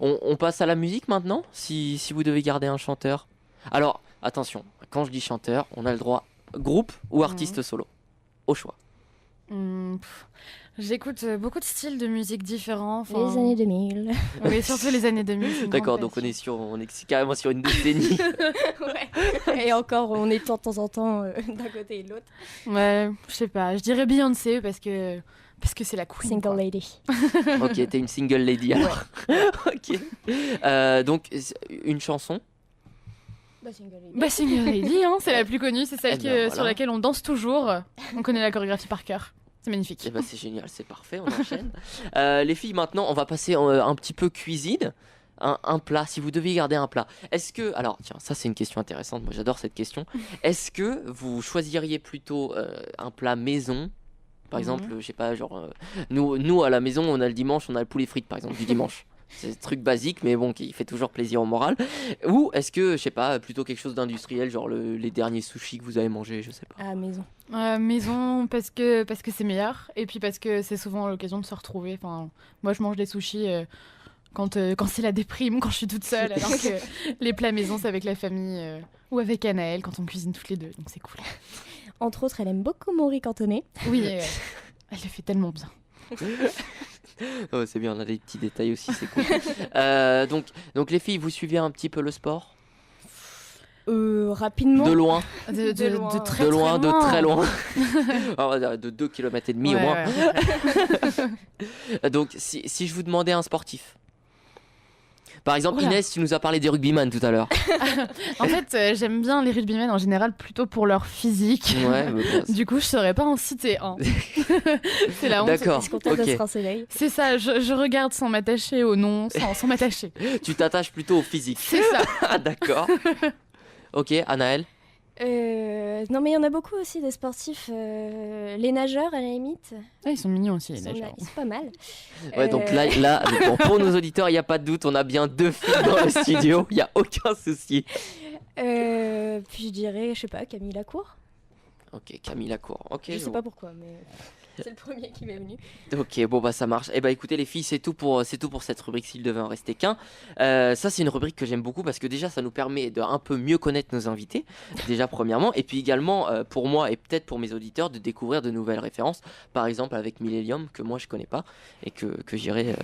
On passe à la musique maintenant, si vous devez garder un chanteur. Alors, attention, quand je dis chanteur, on a le droit groupe ou artiste solo. Au choix. J'écoute beaucoup de styles de musique différents. enfin- Les années 2000. Oui, surtout les années 2000. c'est une D'accord, grande donc passion. on est carrément sur une décennie. Ouais. Et encore, on est de temps en temps d'un côté et de l'autre. Ouais, je sais pas. Je dirais Beyoncé parce que c'est la queen. Single quoi. lady. Ok, t'es une single lady alors. Ok. Donc, une chanson. Bah, single lady. Bah, Single Lady, hein, c'est la plus connue, c'est celle Eh ben, sur voilà. laquelle on danse toujours. On connaît la chorégraphie par cœur. C'est magnifique. Eh ben, c'est génial, c'est parfait, on enchaîne. Les filles, maintenant, on va passer un petit peu cuisine. Un plat, si vous deviez garder un plat. Est-ce que, alors tiens, ça c'est une question intéressante, moi j'adore cette question. Est-ce que vous choisiriez plutôt un plat maison? Par exemple, je sais pas, genre, nous à la maison, on a le dimanche, on a le poulet frites par exemple, du dimanche. C'est un truc basique, mais bon, qui fait toujours plaisir au moral. Ou est-ce que, je sais pas, plutôt quelque chose d'industriel, genre les derniers sushis que vous avez mangés, je sais pas. À maison. Maison, parce que c'est meilleur. Et puis parce que c'est souvent l'occasion de se retrouver. Enfin, moi, je mange des sushis quand c'est la déprime, quand je suis toute seule. Alors que les plats maison, c'est avec la famille ou avec Anaëlle, quand on cuisine toutes les deux. Donc c'est cool. Entre autres, elle aime beaucoup mon riz cantonné. Oui, elle le fait tellement bien. Oh, c'est bien, on a des petits détails aussi, c'est cool. Donc les filles, vous suivez un petit peu le sport? Rapidement. De loin? De loin. très, De loin, très de très loin. On va dire de 2,5 km au moins. Ouais. Donc si je vous demandais un sportif. Par exemple, Oula. Inès, tu nous as parlé des rugbyman tout à l'heure. En fait, j'aime bien les rugbymen en général plutôt pour leur physique. Ouais, mais bon, Du coup, je saurais pas en citer un. C'est la honte. D'accord. Est-ce qu'on tente de Ok. se renseigner? C'est ça, je regarde sans m'attacher au nom, sans m'attacher. tu t'attaches plutôt au physique. C'est ça. Ah, d'accord. Ok, Anaëlle. Non, mais il y en a beaucoup aussi des sportifs. Les nageurs, à la limite. Ah, ils sont mignons aussi, les Ils sont, nageurs. ils sont pas mal. Ouais, donc là bon, pour nos auditeurs, il n'y a pas de doute, on a bien 2 filles dans le studio, il n'y a aucun souci. Puis je dirais, je sais pas, Camille Lacour. Ok, Camille Lacour. Ok, Je sais pas pourquoi, mais c'est le premier qui m'est venu. Ok, bon bah ça marche. Eh bah écoutez les filles, c'est tout pour cette rubrique s'il devait en rester qu'un. Ça c'est une rubrique que j'aime beaucoup parce que déjà ça nous permet de un peu mieux connaître nos invités, déjà premièrement, et puis également pour moi et peut-être pour mes auditeurs de découvrir de nouvelles références, par exemple avec Millennium que moi je connais pas et que j'irai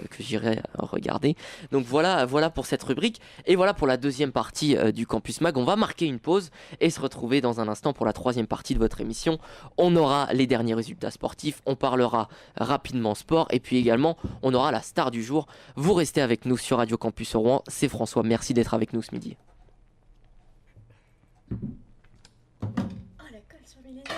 regarder. Donc voilà pour cette rubrique et voilà pour la deuxième partie du Campus Mag. On va marquer une pause et se retrouver dans un instant pour la troisième partie de votre émission. On aura les derniers résultats sportifs. On parlera rapidement sport et puis également on aura la star du jour. Vous restez avec nous sur Radio Campus Rouen. C'est François, merci d'être avec nous ce midi. Oh, la colle sur les lèvres.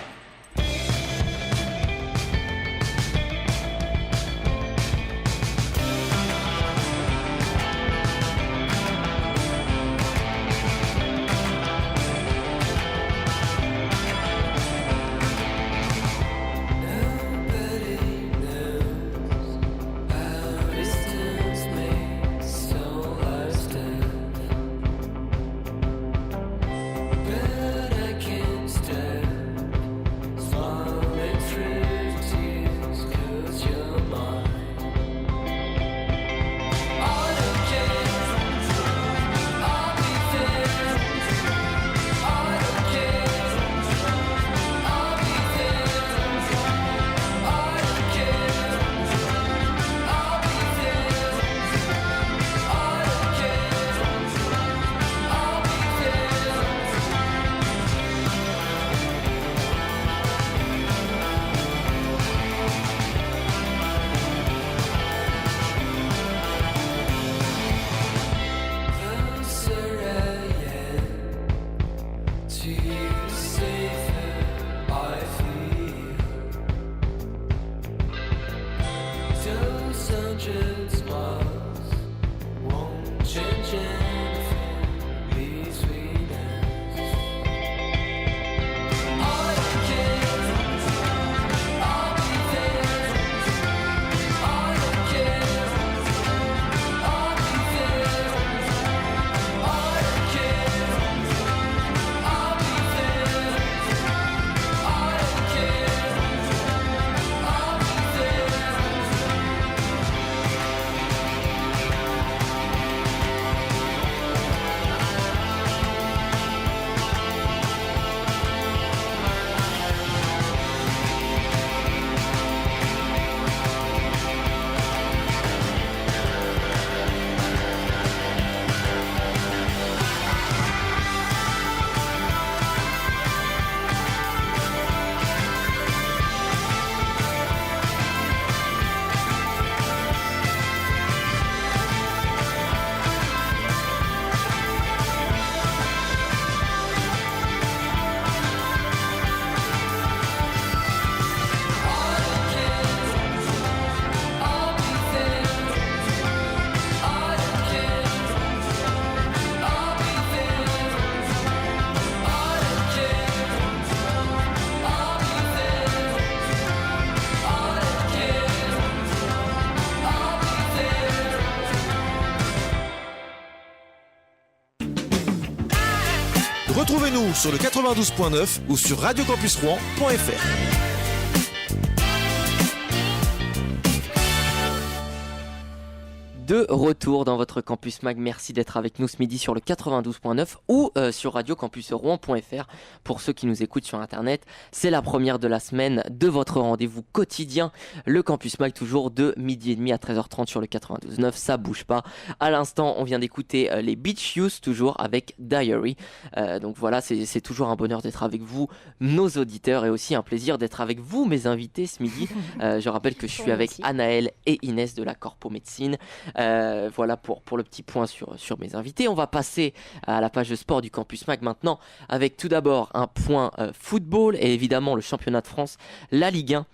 Retrouvez-nous sur le 92.9 ou sur radiocampusrouen.fr. De retour dans votre Campus Mag, merci d'être avec nous ce midi sur le 92.9 ou sur radiocampusrouen.fr pour ceux qui nous écoutent sur internet. C'est la première de la semaine de votre rendez-vous quotidien, le Campus Mag, toujours de midi et demi à 13h30 sur le 92.9, ça bouge pas. À l'instant, on vient d'écouter les Beach Youth, toujours avec Diary. Donc voilà, c'est toujours un bonheur d'être avec vous, nos auditeurs, et aussi un plaisir d'être avec vous, mes invités ce midi. Je rappelle que je suis avec Anaëlle et Inès de la Corpo Médecine. Voilà pour le petit point sur mes invités. On va passer à la page de sport du Campus Mag maintenant, avec tout d'abord un point football et évidemment le championnat de France, la Ligue 1.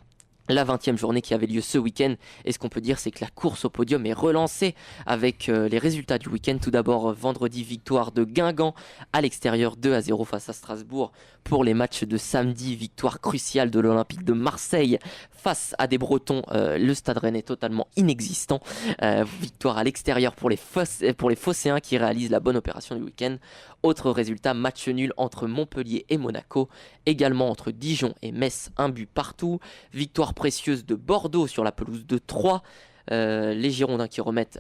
La 20e journée qui avait lieu ce week-end, et ce qu'on peut dire c'est que la course au podium est relancée avec les résultats du week-end. Tout d'abord vendredi, victoire de Guingamp à l'extérieur 2-0 face à Strasbourg. Pour les matchs de samedi, victoire cruciale de l'Olympique de Marseille face à des Bretons. Le Stade Rennais totalement inexistant. Victoire à l'extérieur pour les Phocéens qui réalisent la bonne opération du week-end. Autre résultat, match nul entre Montpellier et Monaco. Également entre Dijon et Metz, un but partout. Victoire précieuse de Bordeaux sur la pelouse de Troyes. Les Girondins qui repassent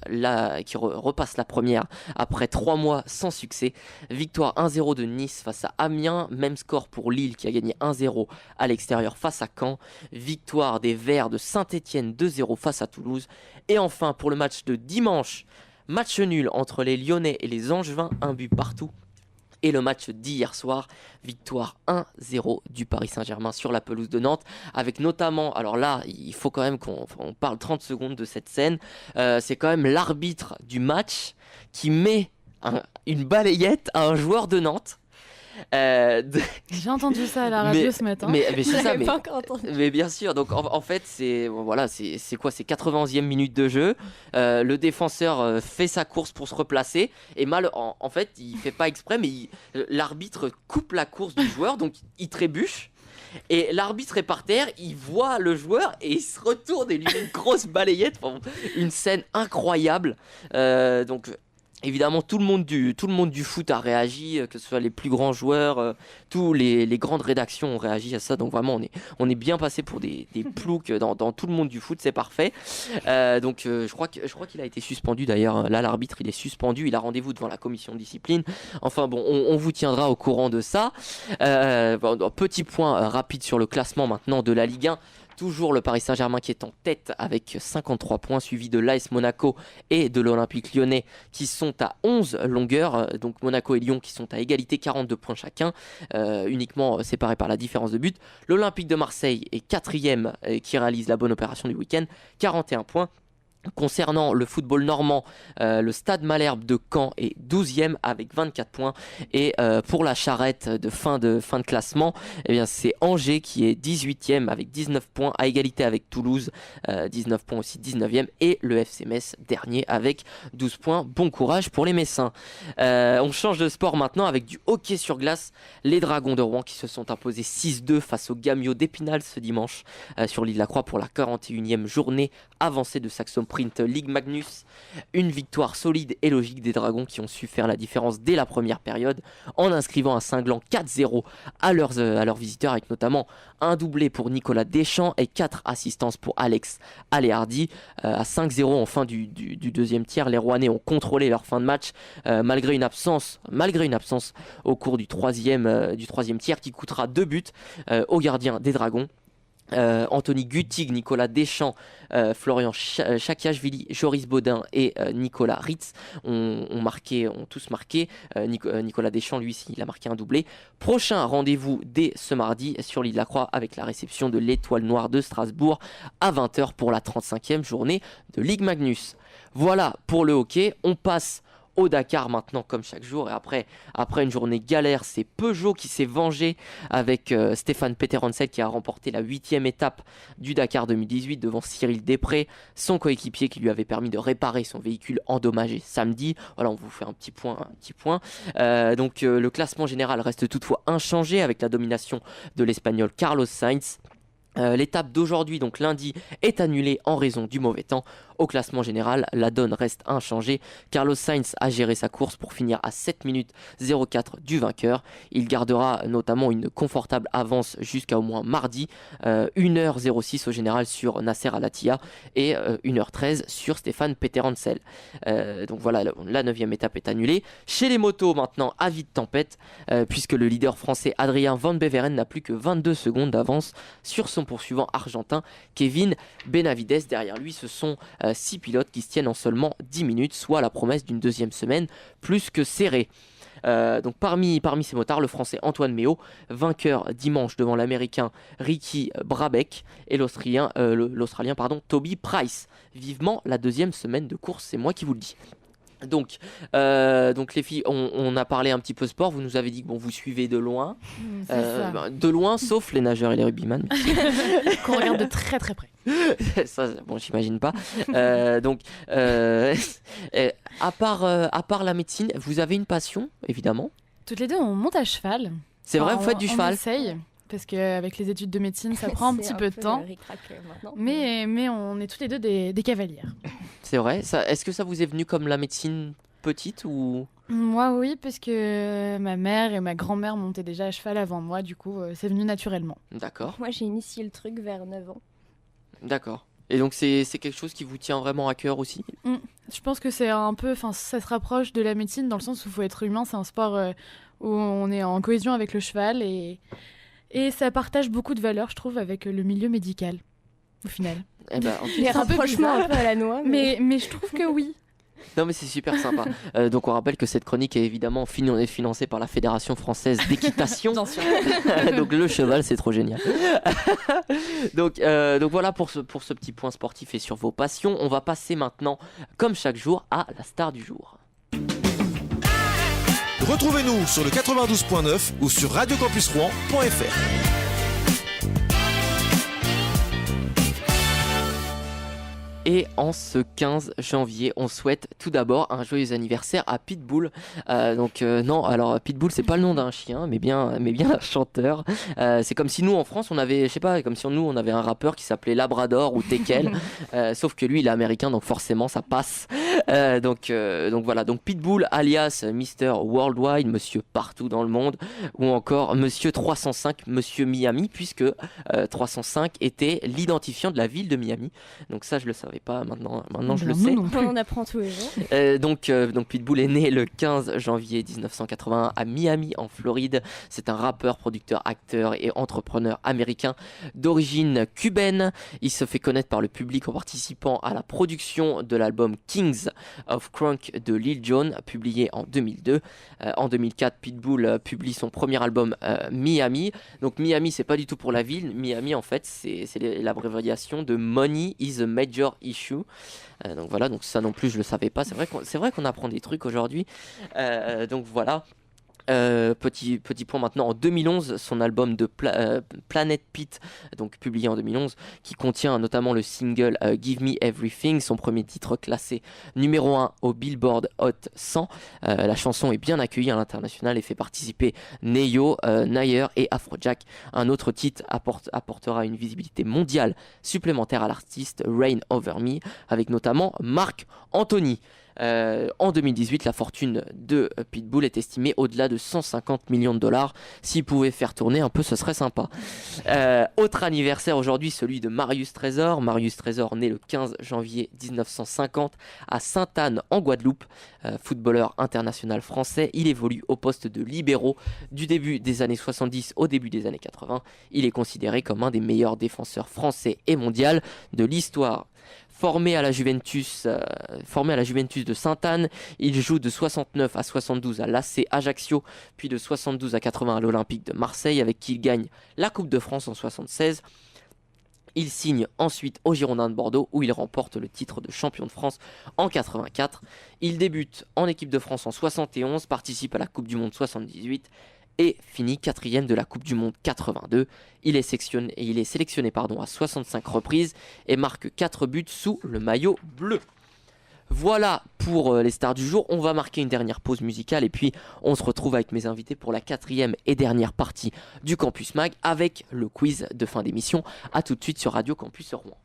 la première après 3 mois sans succès. Victoire 1-0 de Nice face à Amiens. Même score pour Lille qui a gagné 1-0 à l'extérieur face à Caen. Victoire des Verts de Saint-Etienne 2-0 face à Toulouse. Et enfin pour le match de dimanche, match nul entre les Lyonnais et les Angevins, un but partout. Et le match d'hier soir, victoire 1-0 du Paris Saint-Germain sur la pelouse de Nantes, avec notamment, alors là, il faut quand même qu'on parle 30 secondes de cette scène, c'est quand même l'arbitre du match qui met une balayette à un joueur de Nantes. J'ai entendu ça à la radio ce matin. Mais c'est ça, pas encore entendu. mais bien sûr. Donc en fait, c'est quoi, c'est 91e minute de jeu. Le défenseur fait sa course pour se replacer et en fait, il fait pas exprès, mais l'arbitre coupe la course du joueur, donc il trébuche. Et l'arbitre est par terre, il voit le joueur et il se retourne et lui met une grosse balayette. Enfin, une scène incroyable. Donc évidemment, tout le monde du foot a réagi, que ce soit les plus grands joueurs, tous les grandes rédactions ont réagi à ça. Donc vraiment, on est bien passé pour des ploucs dans tout le monde du foot, c'est parfait. Donc je crois qu'il a été suspendu d'ailleurs. Là, l'arbitre, il est suspendu, il a rendez-vous devant la commission de discipline. Enfin bon, on vous tiendra au courant de ça. Petit point rapide sur le classement maintenant de la Ligue 1. Toujours le Paris Saint-Germain qui est en tête avec 53 points, suivi de l'AS Monaco et de l'Olympique Lyonnais qui sont à 11 longueurs. Donc Monaco et Lyon qui sont à égalité, 42 points chacun, uniquement séparés par la différence de but. L'Olympique de Marseille est 4e qui réalise la bonne opération du week-end, 41 points. Concernant le football normand, le Stade Malherbe de Caen est 12e avec 24 points. Et pour la charrette de fin de classement, eh bien, c'est Angers qui est 18e avec 19 points, à égalité avec Toulouse, 19 points aussi, 19e. Et le FC Metz, dernier avec 12 points. Bon courage pour les Messins. On change de sport maintenant avec du hockey sur glace. Les Dragons de Rouen qui se sont imposés 6-2 face aux Gamios d'Épinal ce dimanche sur l'île de la Croix pour la 41e journée avancée de Saxon Print Ligue Magnus. Une victoire solide et logique des Dragons qui ont su faire la différence dès la première période en inscrivant un cinglant 4-0 à leurs visiteurs, avec notamment un doublé pour Nicolas Deschamps et 4 assistances pour Alex Aléhardi. À 5-0 en fin du deuxième tiers, les Rouennais ont contrôlé leur fin de match malgré une absence au cours du troisième tiers qui coûtera 2 buts aux gardiens des Dragons. Anthony Guttig, Nicolas Deschamps, Florian Chakiashvili, Joris Baudin et Nicolas Ritz ont tous marqué. Nicolas Deschamps, lui, il a marqué un doublé. Prochain rendez-vous dès ce mardi sur l'île de la Croix avec la réception de l'Étoile Noire de Strasbourg à 20h pour la 35e journée de Ligue Magnus. Voilà pour le hockey. On passe au Dakar maintenant comme chaque jour, et après une journée galère, c'est Peugeot qui s'est vengé avec Stéphane Peterhansel qui a remporté la 8e étape du Dakar 2018 devant Cyril Després, son coéquipier qui lui avait permis de réparer son véhicule endommagé samedi. Voilà, on vous fait un petit point. Donc le classement général reste toutefois inchangé avec la domination de l'Espagnol Carlos Sainz. L'étape d'aujourd'hui, donc lundi, est annulée en raison du mauvais temps. Au classement général, la donne reste inchangée. Carlos Sainz a géré sa course pour finir à 7 minutes 04 du vainqueur. Il gardera notamment une confortable avance jusqu'à au moins mardi. 1h06 au général sur Nasser Al-Attiyah et 1h13 sur Stéphane Peterhansel. Donc voilà, la 9e étape est annulée. Chez les motos maintenant, avis de tempête, puisque le leader français Adrien Van Beveren n'a plus que 22 secondes d'avance sur son poursuivant argentin Kevin Benavides. Derrière lui, ce sont 6 pilotes qui se tiennent en seulement 10 minutes, soit la promesse d'une deuxième semaine plus que serrée. Donc parmi ces motards, le français Antoine Méo, vainqueur dimanche devant l'américain Ricky Brabec et l'australien Toby Price. Vivement la deuxième semaine de course, c'est moi qui vous le dis. Donc les filles, on a parlé un petit peu sport. Vous nous avez dit que vous suivez de loin, de loin, sauf les nageurs et les rugbyman, qu'on regarde de très très près. Ça, j'imagine pas. À part la médecine, vous avez une passion, évidemment. Toutes les deux, on monte à cheval. C'est vrai, vous faites du cheval. On essaye. Parce qu'avec les études de médecine, ça prend un petit peu de temps. Mais on est toutes les deux des cavalières. C'est vrai. Est-ce que ça vous est venu comme la médecine petite ou... Moi, oui, parce que ma mère et ma grand-mère montaient déjà à cheval avant moi. Du coup, c'est venu naturellement. D'accord. Moi, j'ai initié le truc vers 9 ans. D'accord. Et donc, c'est quelque chose qui vous tient vraiment à cœur aussi ? Je pense que c'est un peu... Enfin, ça se rapproche de la médecine dans le sens où il faut être humain. C'est un sport où on est en cohésion avec le cheval et ça partage beaucoup de valeurs, je trouve, avec le milieu médical, au final. Les rapprochements un peu à la noix. Mais je trouve que oui. Non mais c'est super sympa. Donc on rappelle que cette chronique est évidemment financée par la Fédération Française d'Équitation. Donc le cheval, c'est trop génial. donc voilà pour ce petit point sportif et sur vos passions. On va passer maintenant, comme chaque jour, à la star du jour. Retrouvez-nous sur le 92.9 ou sur radiocampusrouen.fr. Et en ce 15 janvier, on souhaite tout d'abord un joyeux anniversaire à Pitbull. Non, alors Pitbull, c'est pas le nom d'un chien, mais bien un chanteur. C'est comme si nous en France, on avait, on avait un rappeur qui s'appelait Labrador ou Tekel, sauf que lui, il est américain, donc forcément, ça passe. Donc voilà, donc Pitbull, alias Mr. Worldwide, Monsieur Partout dans le monde, ou encore Monsieur 305, Monsieur Miami, puisque 305 était l'identifiant de la ville de Miami. Donc ça, je le savais pas, maintenant je le sais. On en apprend tous les jours. Donc Pitbull est né le 15 janvier 1981 à Miami en Floride. C'est un rappeur, producteur, acteur et entrepreneur américain d'origine cubaine. Il se fait connaître par le public en participant à la production de l'album Kings of Crunk de Lil Jon, publié en 2002. En 2004, Pitbull publie son premier album Miami. Donc Miami, c'est pas du tout pour la ville. Miami, en fait, c'est l'abréviation de Money is a Major Issue. Donc voilà, donc ça non plus je le savais pas. C'est vrai qu'on apprend des trucs aujourd'hui. Donc voilà. Petit point maintenant, en 2011, son album de Planet Pit, donc publié en 2011, qui contient notamment le single Give Me Everything, son premier titre classé numéro 1 au Billboard Hot 100. La chanson est bien accueillie à l'international et fait participer Neyo, Nayer et Afrojack. Un autre titre apportera une visibilité mondiale supplémentaire à l'artiste Reign Over Me, avec notamment Marc Anthony. En 2018, la fortune de Pitbull est estimée au-delà de 150 millions de dollars. S'il pouvait faire tourner un peu, ce serait sympa. Autre anniversaire aujourd'hui, celui de Marius Trésor. Marius Trésor, né le 15 janvier 1950 à Sainte-Anne en Guadeloupe. Footballeur international français, il évolue au poste de libéraux du début des années 70 au début des années 80. Il est considéré comme un des meilleurs défenseurs français et mondial de l'histoire. Formé à la Juventus de Sainte-Anne, il joue de 69 à 72 à l'AC Ajaccio, puis de 72 à 80 à l'Olympique de Marseille, avec qui il gagne la Coupe de France en 76. Il signe ensuite au Girondins de Bordeaux, où il remporte le titre de champion de France en 84. Il débute en équipe de France en 71, participe à la Coupe du Monde 78 et finit 4e de la Coupe du Monde 82. Il est sélectionné à 65 reprises et marque 4 buts sous le maillot bleu. Voilà pour les stars du jour. On va marquer une dernière pause musicale et puis on se retrouve avec mes invités pour la 4e et dernière partie du Campus Mag avec le quiz de fin d'émission. A tout de suite sur Radio Campus Rouen.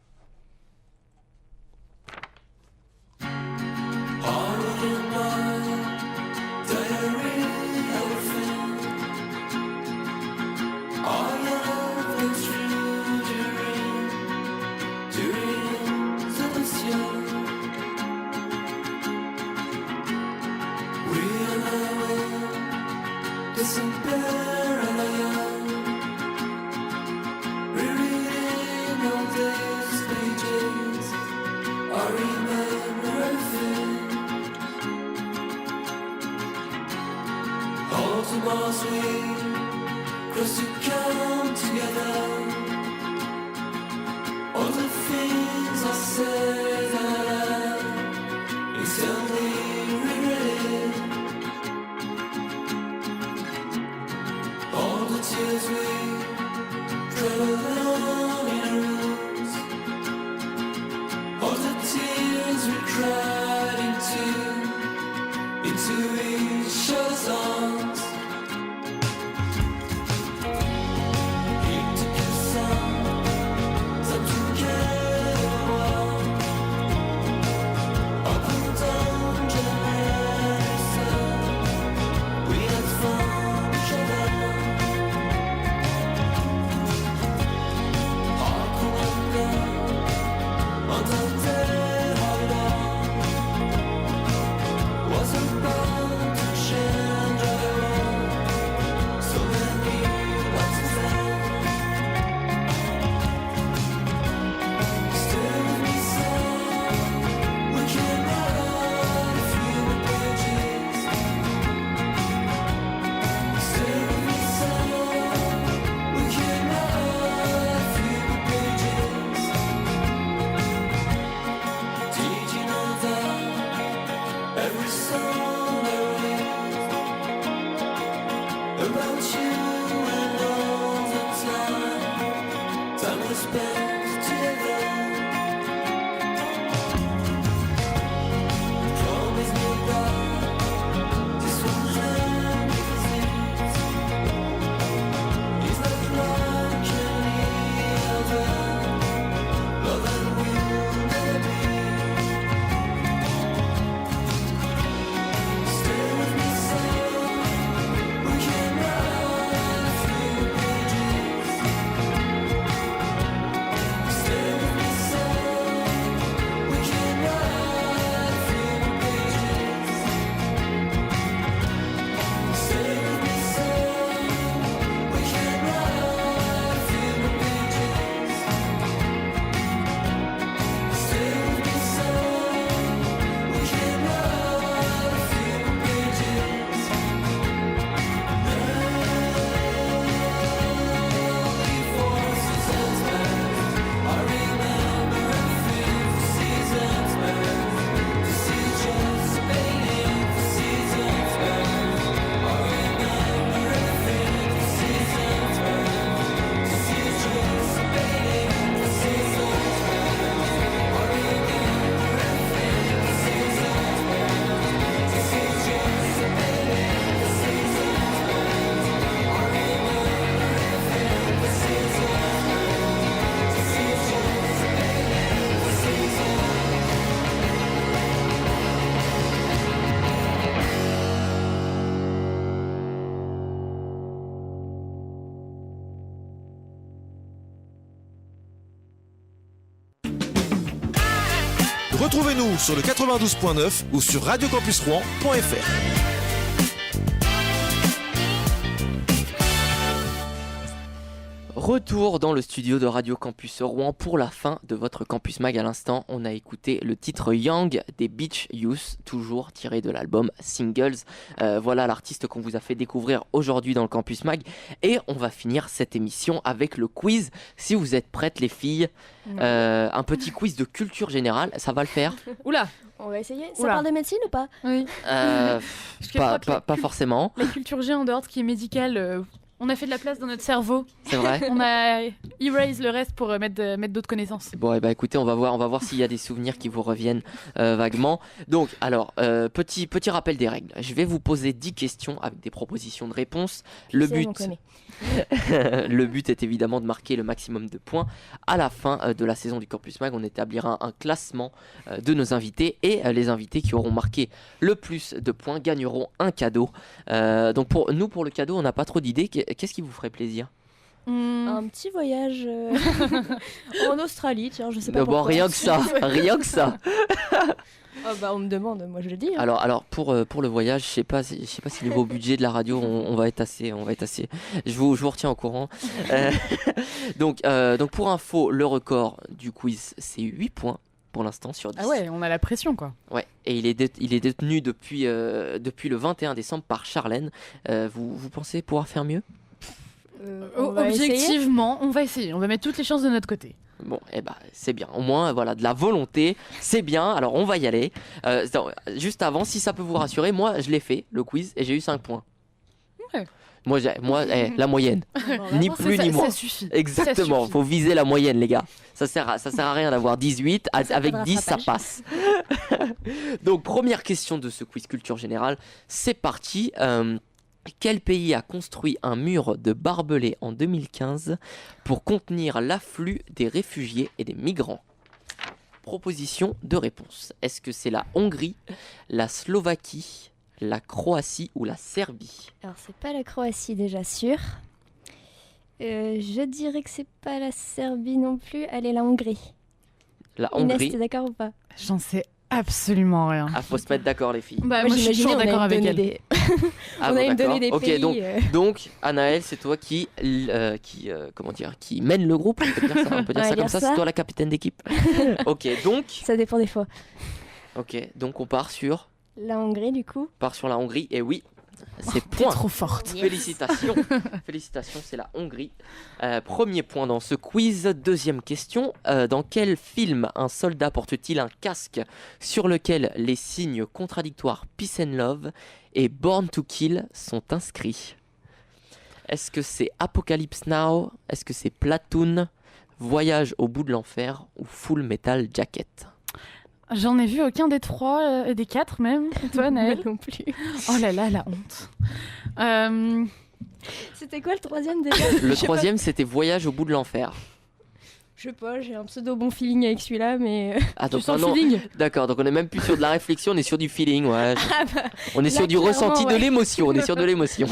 Retrouvez-nous sur le 92.9 ou sur radiocampusrouen.fr. Retour dans le studio de Radio Campus Rouen pour la fin de votre Campus Mag. À l'instant, on a écouté le titre Young des Beach Youth, toujours tiré de l'album Singles. Voilà l'artiste qu'on vous a fait découvrir aujourd'hui dans le Campus Mag. Et on va finir cette émission avec le quiz. Si vous êtes prêtes, les filles, un petit quiz de culture générale, ça va le faire? Oula! On va essayer. Ça parle de médecine ou pas? Oui. Pas forcément. La culture G en dehors de ce qui est médical, On a fait de la place dans notre cerveau. C'est vrai. On a erase le reste pour mettre d'autres connaissances. Bon, et bah écoutez, on va voir s'il y a des souvenirs qui vous reviennent vaguement. Donc, alors, petit rappel des règles. Je vais vous poser 10 questions avec des propositions de réponses. Le but est évidemment de marquer le maximum de points. À la fin de la saison du Campus Mag, on établira un classement de nos invités et les invités qui auront marqué le plus de points gagneront un cadeau. Donc pour le cadeau, on n'a pas trop d'idées. Qu'est-ce qui vous ferait plaisir ? Un petit voyage en Australie, tiens, je sais pas pourquoi. Bon, rien que ça. Oh bah on me demande, moi je le dis. Hein. Alors pour le voyage, je sais pas si niveau budget de la radio, on va être assez. Je vous retiens au courant. Donc pour info, le record du quiz, c'est 8 points pour l'instant sur 10. Ah ouais, on a la pression quoi. Ouais, et il est détenu depuis le 21 décembre par Charlène. Vous pensez pouvoir faire mieux ? Objectivement, on va essayer. On va mettre toutes les chances de notre côté. Bon, c'est bien. Au moins, voilà, de la volonté, c'est bien. Alors, on va y aller. Juste avant, si ça peut vous rassurer, moi, je l'ai fait, le quiz, et j'ai eu 5 points. Ouais. Moi, la moyenne. Ni plus ni moins. Ça suffit. Exactement. Faut viser la moyenne, les gars. Ça sert à rien d'avoir 18. Avec 10, ça passe. Donc, première question de ce quiz culture générale. C'est parti. Quel pays a construit un mur de barbelés en 2015 pour contenir l'afflux des réfugiés et des migrants ? Proposition de réponse. Est-ce que c'est la Hongrie, la Slovaquie, la Croatie ou la Serbie ? Alors c'est pas la Croatie déjà sûr. Je dirais que c'est pas la Serbie non plus. Allez, la Hongrie. La Inès, Hongrie. t'es d'accord ou pas ? J'en sais absolument rien. Ah, faut se mettre d'accord, les filles. Bah, moi je suis toujours d'accord avec elle. Ah, on bon, a me d'accord. donné des Ok, pays. donc Anaëlle, c'est toi qui mène le groupe. On peut dire ça comme ça. C'est toi la capitaine d'équipe. Ok, donc. Ça dépend des fois. Ok, donc on part sur. La Hongrie du coup. Part sur la Hongrie et oui. C'est T'es point. trop forte. Yes. Félicitations, c'est la Hongrie. Premier point dans ce quiz. Deuxième question. Dans quel film un soldat porte-t-il un casque sur lequel les signes contradictoires Peace and Love et Born to Kill sont inscrits ? Est-ce que c'est Apocalypse Now ? Est-ce que c'est Platoon ? Voyage au bout de l'enfer ou Full Metal Jacket ? J'en ai vu aucun des 3, des 4 même. Et toi, Naël ? non plus. Oh là là, la honte. C'était quoi le troisième déjà ? Le troisième, c'était Voyage au bout de l'enfer. Je sais pas, j'ai un pseudo bon feeling avec celui-là, mais. Ah, Tu donc sens le non. feeling ? D'accord, donc on est même plus sur de la réflexion, on est sur du feeling, ouais. On est là, sur du clairement, ressenti de ouais. l'émotion, on est sur de l'émotion.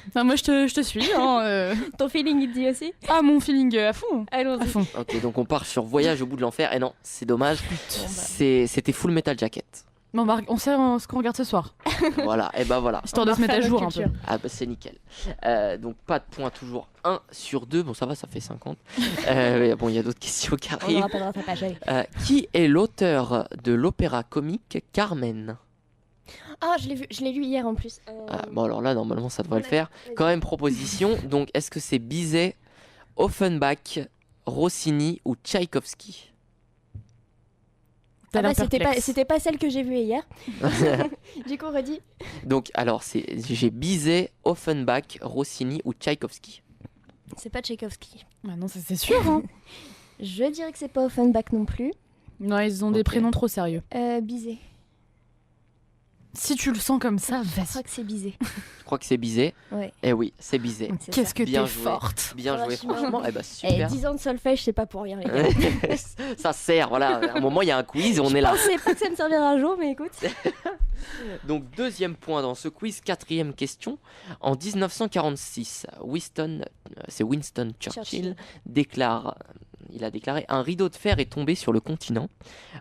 Enfin, moi, je te suis. Hein, Ton feeling, il te dit aussi ? Ah, mon feeling à fond. À Allons-y. fond. Ok, donc on part sur Voyage au bout de l'enfer, et non, c'est dommage, c'était Full Metal Jacket. Bon, bah, on sait ce qu'on regarde ce soir. Voilà, et ben voilà. Histoire de se mettre à jour un peu. Ah bah c'est nickel. Donc pas de points, toujours 1 sur 2, bon ça va, ça fait 50. Bon, il y a d'autres questions qui On arrivent. aura pas de rattrapage, allez. Qui est l'auteur de l'opéra comique Carmen ? Ah, je l'ai lu hier en plus. Bon alors là, normalement ça devrait le faire. Quand même, proposition, donc est-ce que c'est Bizet, Offenbach, Rossini ou Tchaïkovski ? T'as l'air c'était perplexe. pas celle que j'ai vue hier. Du coup, redis. Donc alors, j'ai Bizet, Offenbach, Rossini ou Tchaïkovski. C'est pas Tchaïkovski. Ah non, ça, c'est sûr. Hein. Je dirais que c'est pas Offenbach non plus. Non, ils ont des Ok. prénoms trop sérieux. Bizet. Si tu le sens comme ça, Je vas-y. crois que c'est Bizet. Je crois que c'est Bizet. Ouais. Eh oui, c'est Bizet. C'est Qu'est-ce que Bien t'es joué. forte. Bien joué, Franchement. franchement. Eh bah ça. Et super. 10 ans de solfège, c'est pas pour rien, les gars. Ça sert, voilà. À un moment, il y a un quiz et on est Je là. pensais pas que ça me servirait un jour, mais écoute. Donc, deuxième point dans ce quiz, quatrième question. En 1946, Winston Churchill il a déclaré « Un rideau de fer est tombé sur le continent ».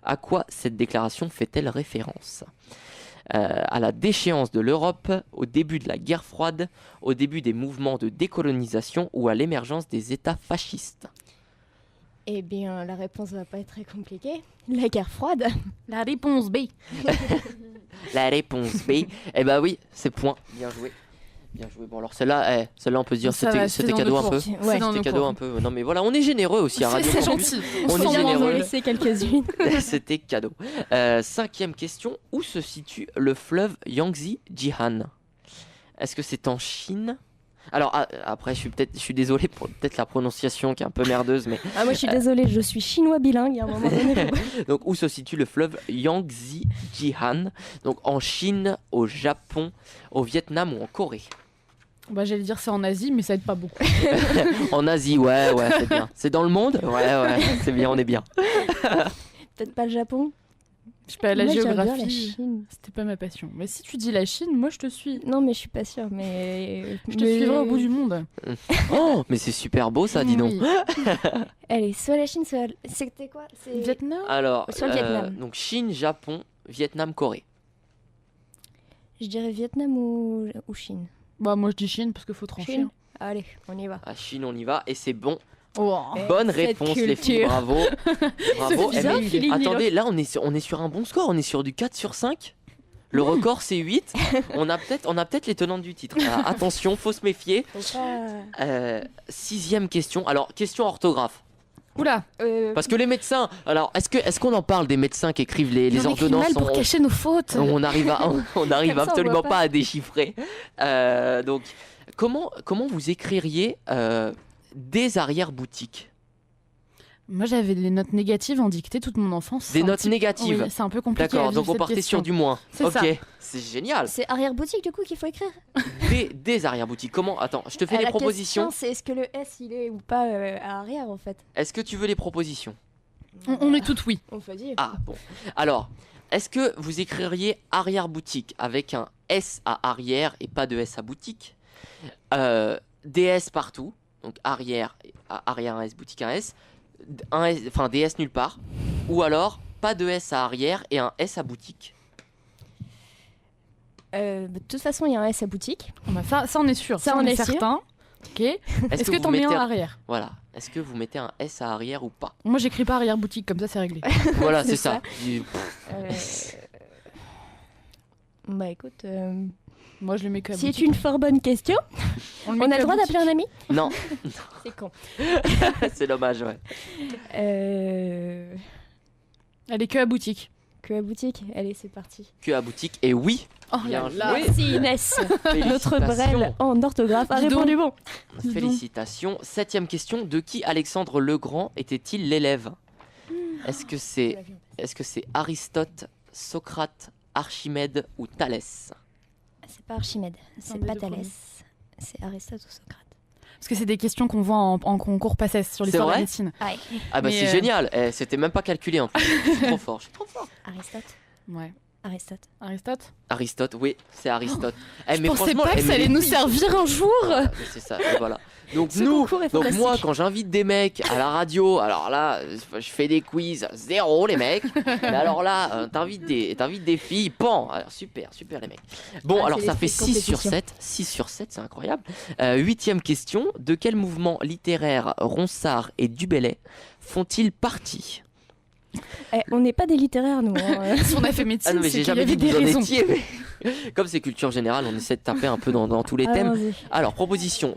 À quoi cette déclaration fait-elle référence ? À la déchéance de l'Europe, au début de la guerre froide, au début des mouvements de décolonisation ou à l'émergence des États fascistes ? Eh bien, la réponse va pas être très compliquée. La guerre froide. La réponse B. La réponse B. Eh ben oui, c'est point. Bien joué. Bien joué. Bon alors celle-là, on peut se dire Ça va, c'était c'est dans cadeau nos un cours. peu. C'est Ouais. dans C'était nos cadeau cours. un peu. Non mais voilà, on est généreux aussi à Radio C'est Campus. gentil. On est On va en généreux. laisser quelques-unes. C'était cadeau. Cinquième question. Où se situe le fleuve Yangtze Jihan ? Est-ce que c'est en Chine? Alors après, je suis désolé pour peut-être la prononciation qui est un peu merdeuse, mais Ah, moi je suis désolée, je suis chinois bilingue à un moment donné. donc où se situe le fleuve Yangtze Jihan? Donc en Chine, au Japon, au Vietnam ou en Corée? Bah, j'allais dire c'est en Asie, mais ça aide pas beaucoup. En Asie, ouais, c'est bien. C'est dans le monde? Ouais, c'est bien, on est bien. Peut-être pas le Japon. Je sais pas, la Moi, j'aime bien géographie, la Chine. c'était pas ma passion. Mais si tu dis la Chine, moi je te suis. Non, mais je suis pas sûre. Mais Je te suivrai au bout du monde. Oh, mais c'est super beau ça, dis donc. Oui. Allez, soit la Chine, soit. C'était quoi? C'est Vietnam. Alors, Sur le Vietnam. donc Chine, Japon, Vietnam, Corée. Je dirais Vietnam ou Chine. Bah, moi je dis Chine parce qu'il faut trancher. Chine. Allez, on y va. À Chine, on y va et c'est bon. Oh. Bonne Cette réponse, les filles, culture. bravo. Bravo. C'est bizarre, mais Philippe, attendez, là on est sur un bon score, on est sur du 4 sur 5. Le record c'est 8. On a peut-être les tenantes du titre. Alors, attention, faut se méfier. Faut pas. 6e question. Alors, question orthographe. Oula. Parce que les médecins, alors est-ce qu'on en parle des médecins qui écrivent les on écrit ordonnances? mal pour cacher nos fautes. On n'arrive Comme ça, on absolument voit pas à déchiffrer. Donc, comment vous écririez des arrière-boutiques? Moi j'avais les notes négatives en dictée toute mon enfance. Des C'est un notes petit- négatives. Oui, c'est un peu compliqué. D'accord, à donc vivre, on cette partait question. sur du moins. C'est Ok, ça. c'est génial. C'est arrière-boutique du coup qu'il faut écrire. Des arrière-boutiques. Comment? Attends, je te fais les La propositions. question, c'est est-ce que le S il est ou pas à arrière en fait. Est-ce que tu veux les propositions? On est toutes oui. On peut dire. Ah bon. Alors, est-ce que vous écririez arrière-boutique avec un S à arrière et pas de S à boutique? DS partout, donc arrière un S, boutique un S, enfin DS nulle part, ou alors pas de S à arrière et un S à boutique. De toute façon, il y a un S à boutique. Ça on est sûr. Ça, on est sûr. certain. Ok. Est-ce que vous t'en mets un mettez arrière? Voilà. Est-ce que vous mettez un S à arrière ou pas? Moi j'écris pas arrière boutique comme ça c'est réglé. Voilà, C'est c'est ça. Bah écoute, Moi je le mets comme. c'est une fort bonne question. On On a le droit d'appeler un ami. Non, C'est con. c'est dommage, ouais. Elle est que à boutique. Que à boutique. Allez, c'est parti. Que à boutique. Et oui, Oh Bien là là. joué. Merci Inès. Notre félicitations. Brel en orthographe a Dis donc. répondu bon. Dis donc. Félicitations. 7e question. De qui Alexandre le Grand était-il l'élève? Est-ce que c'est Aristote, Socrate, Archimède ou Thalès? C'est pas Archimède, c'est les pas deux Thalès. C'est Aristote ou Socrate. Parce que c'est des questions qu'on voit en concours PACES sur l'histoire de la vrai médecine. Ah bah Mais, c'est génial. C'était même pas calculé en plus. Je suis trop fort. Aristote. Ouais. Aristote. Aristote. Aristote, oui, c'est Aristote. Je pensais pas que ça allait nous servir un jour. Voilà, mais c'est ça. Et voilà. Donc Ce nous, concours est donc fantastique. moi quand j'invite des mecs à la radio, alors là je fais des quiz, 0 les mecs. Mais alors là t'invites des filles, pan. Alors super les mecs. Bon Ah, alors c'est ça fait l'esprit de 6 sur compétition. 7, 6 sur 7, c'est incroyable. 8e question, de quel mouvement littéraire Ronsard et Du Bellay font-ils partie? On n'est pas des littéraires, nous. hein. Si on a fait médecine, Ah non mais c'est j'ai qu'il y jamais avait dit que des vous en raisons. étiez, mais comme c'est culture générale, on essaie de taper un peu dans tous les thèmes. Allons-y. Alors, proposition,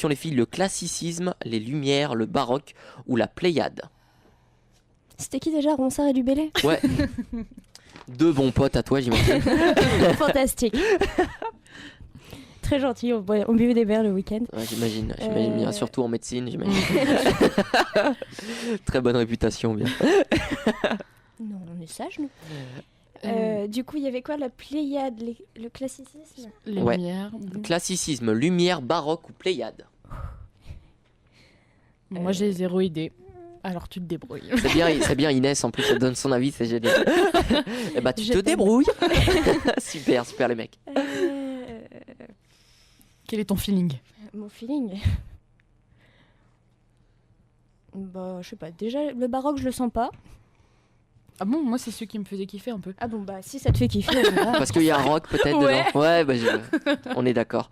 les filles, le classicisme, les Lumières, le baroque ou la Pléiade. C'était qui déjà, Ronsard et Du Bellay? Ouais. Deux bons potes à toi, j'imagine. Fantastique. Très gentil, on buvait des verres le week-end. Ouais, j'imagine bien, surtout en médecine, j'imagine. Très bonne réputation, bien. Non, on est sages, nous. Euh, Du coup, il y avait quoi? La Pléiade, le classicisme? Les Ouais. lumières. Classicisme, Lumière, baroque ou Pléiade. Moi j'ai 0 idée. Alors tu te débrouilles. C'est bien Inès, en plus elle donne son avis, c'est génial. Et bah tu Je te t'aime. débrouilles. Super les mecs. Quel est ton feeling? Mon feeling. Bah, je sais pas. Déjà, le baroque, je le sens pas. Ah bon, moi c'est ceux qui me faisaient kiffer un peu. Ah bon, bah, si ça te fait kiffer, on verra. Parce qu'il y a un rock peut-être Ouais. dedans. Ouais, bah on est d'accord.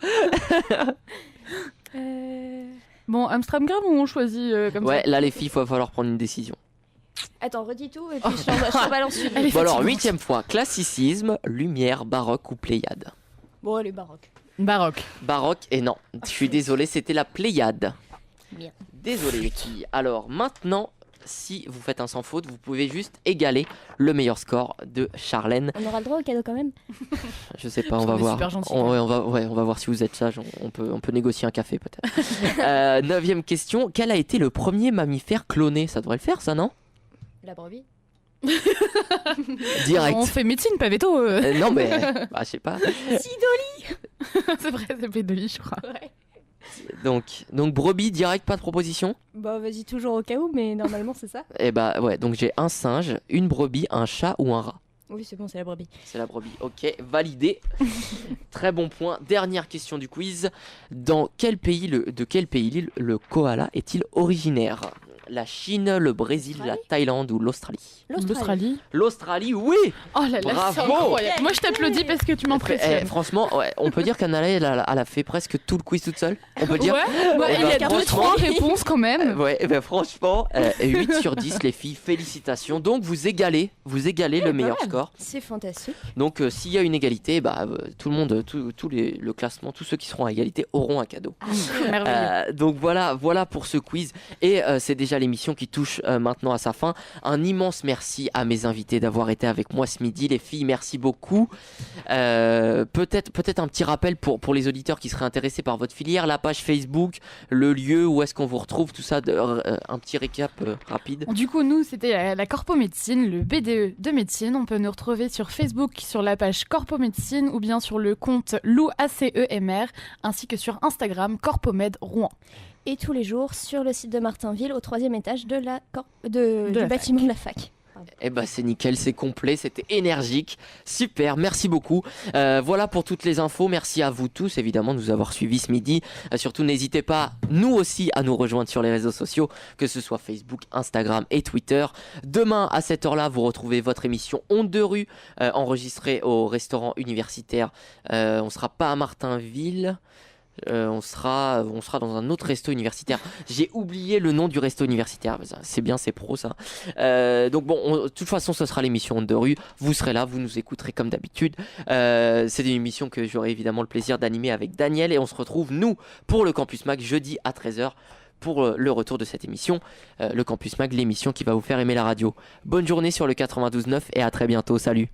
Bon, Amstramgram ou on choisit comme Ouais, ça? là les filles, il va falloir prendre une décision. Attends, redis tout et puis je t'en balance une. Elle est Bon alors, fatigante. 8e fois, classicisme, Lumière, baroque ou Pléiade. Bon, elle est baroque. Baroque. Baroque, et non, je suis désolé, c'était la Pléiade. Bien. Désolé les filles. Alors maintenant, si vous faites un sans faute, vous pouvez juste égaler le meilleur score de Charlène. On aura le droit au cadeau quand même. Je sais pas, on va voir. On va voir si vous êtes sage. On peut négocier un café peut-être. 9e question. Quel a été le premier mammifère cloné? Ça devrait le faire, ça, non? La brebis. Direct. On fait médecine, pas veto. Non, mais je sais pas. Si, Dolly. C'est vrai, ça fait Dolly, je crois. Ouais. Donc brebis, direct, pas de proposition? Bah vas-y, toujours au cas où, mais normalement c'est ça. Et ouais, donc j'ai un singe, une brebis, un chat ou un rat? Oui, c'est bon, c'est la brebis. C'est la brebis, ok, validé. Très bon point. Dernière question du quiz. De quel pays le koala est-il originaire? La Chine, le Brésil, la Thaïlande ou l'Australie? L'Australie, oui. Oh là là, bravo. c'est incroyable. Moi je t'applaudis parce que tu m'impressionnes. Franchement, on peut dire qu'Anna elle a fait presque tout le quiz toute seule. On peut dire. Ouais, il y a 2-3 réponses quand même. Franchement, 8 sur 10 les filles, félicitations. Donc vous égalez le meilleur score. C'est fantastique. Donc s'il y a une égalité, tout le monde, le classement, tous ceux qui seront à égalité auront un cadeau. Merveilleux. Donc voilà pour ce quiz. Et c'est déjà l'émission qui touche maintenant à sa fin. Un immense merci à mes invités d'avoir été avec moi ce midi. Les filles, merci beaucoup. Peut-être un petit rappel pour les auditeurs qui seraient intéressés par votre filière, la page Facebook, le lieu où est-ce qu'on vous retrouve, tout ça, un petit récap rapide. Du coup, nous, c'était la Corpo Médecine, le BDE de médecine. On peut nous retrouver sur Facebook, sur la page Corpo Médecine ou bien sur le compte Lou ACEMR, ainsi que sur Instagram Corpomed Rouen. Et tous les jours sur le site de Martinville, au 3e étage du bâtiment de la fac. C'est nickel, c'est complet, c'était énergique, super, merci beaucoup. Voilà pour toutes les infos, merci à vous tous évidemment de nous avoir suivis ce midi. Surtout n'hésitez pas, nous aussi, à nous rejoindre sur les réseaux sociaux, que ce soit Facebook, Instagram et Twitter. Demain à cette heure-là, vous retrouvez votre émission Onde de rue, enregistrée au restaurant universitaire. On sera pas à Martinville. On sera dans un autre resto universitaire. J'ai oublié le nom du resto universitaire. C'est bien, c'est pro ça. Donc bon, de toute façon, ce sera l'émission de rue. Vous serez là, vous nous écouterez comme d'habitude. C'est une émission que j'aurai évidemment le plaisir d'animer avec Daniel. Et on se retrouve, nous, pour le Campus Mag, jeudi à 13h. Pour le retour de cette émission, le Campus Mag, l'émission qui va vous faire aimer la radio. Bonne journée sur le 92.9 et à très bientôt. Salut.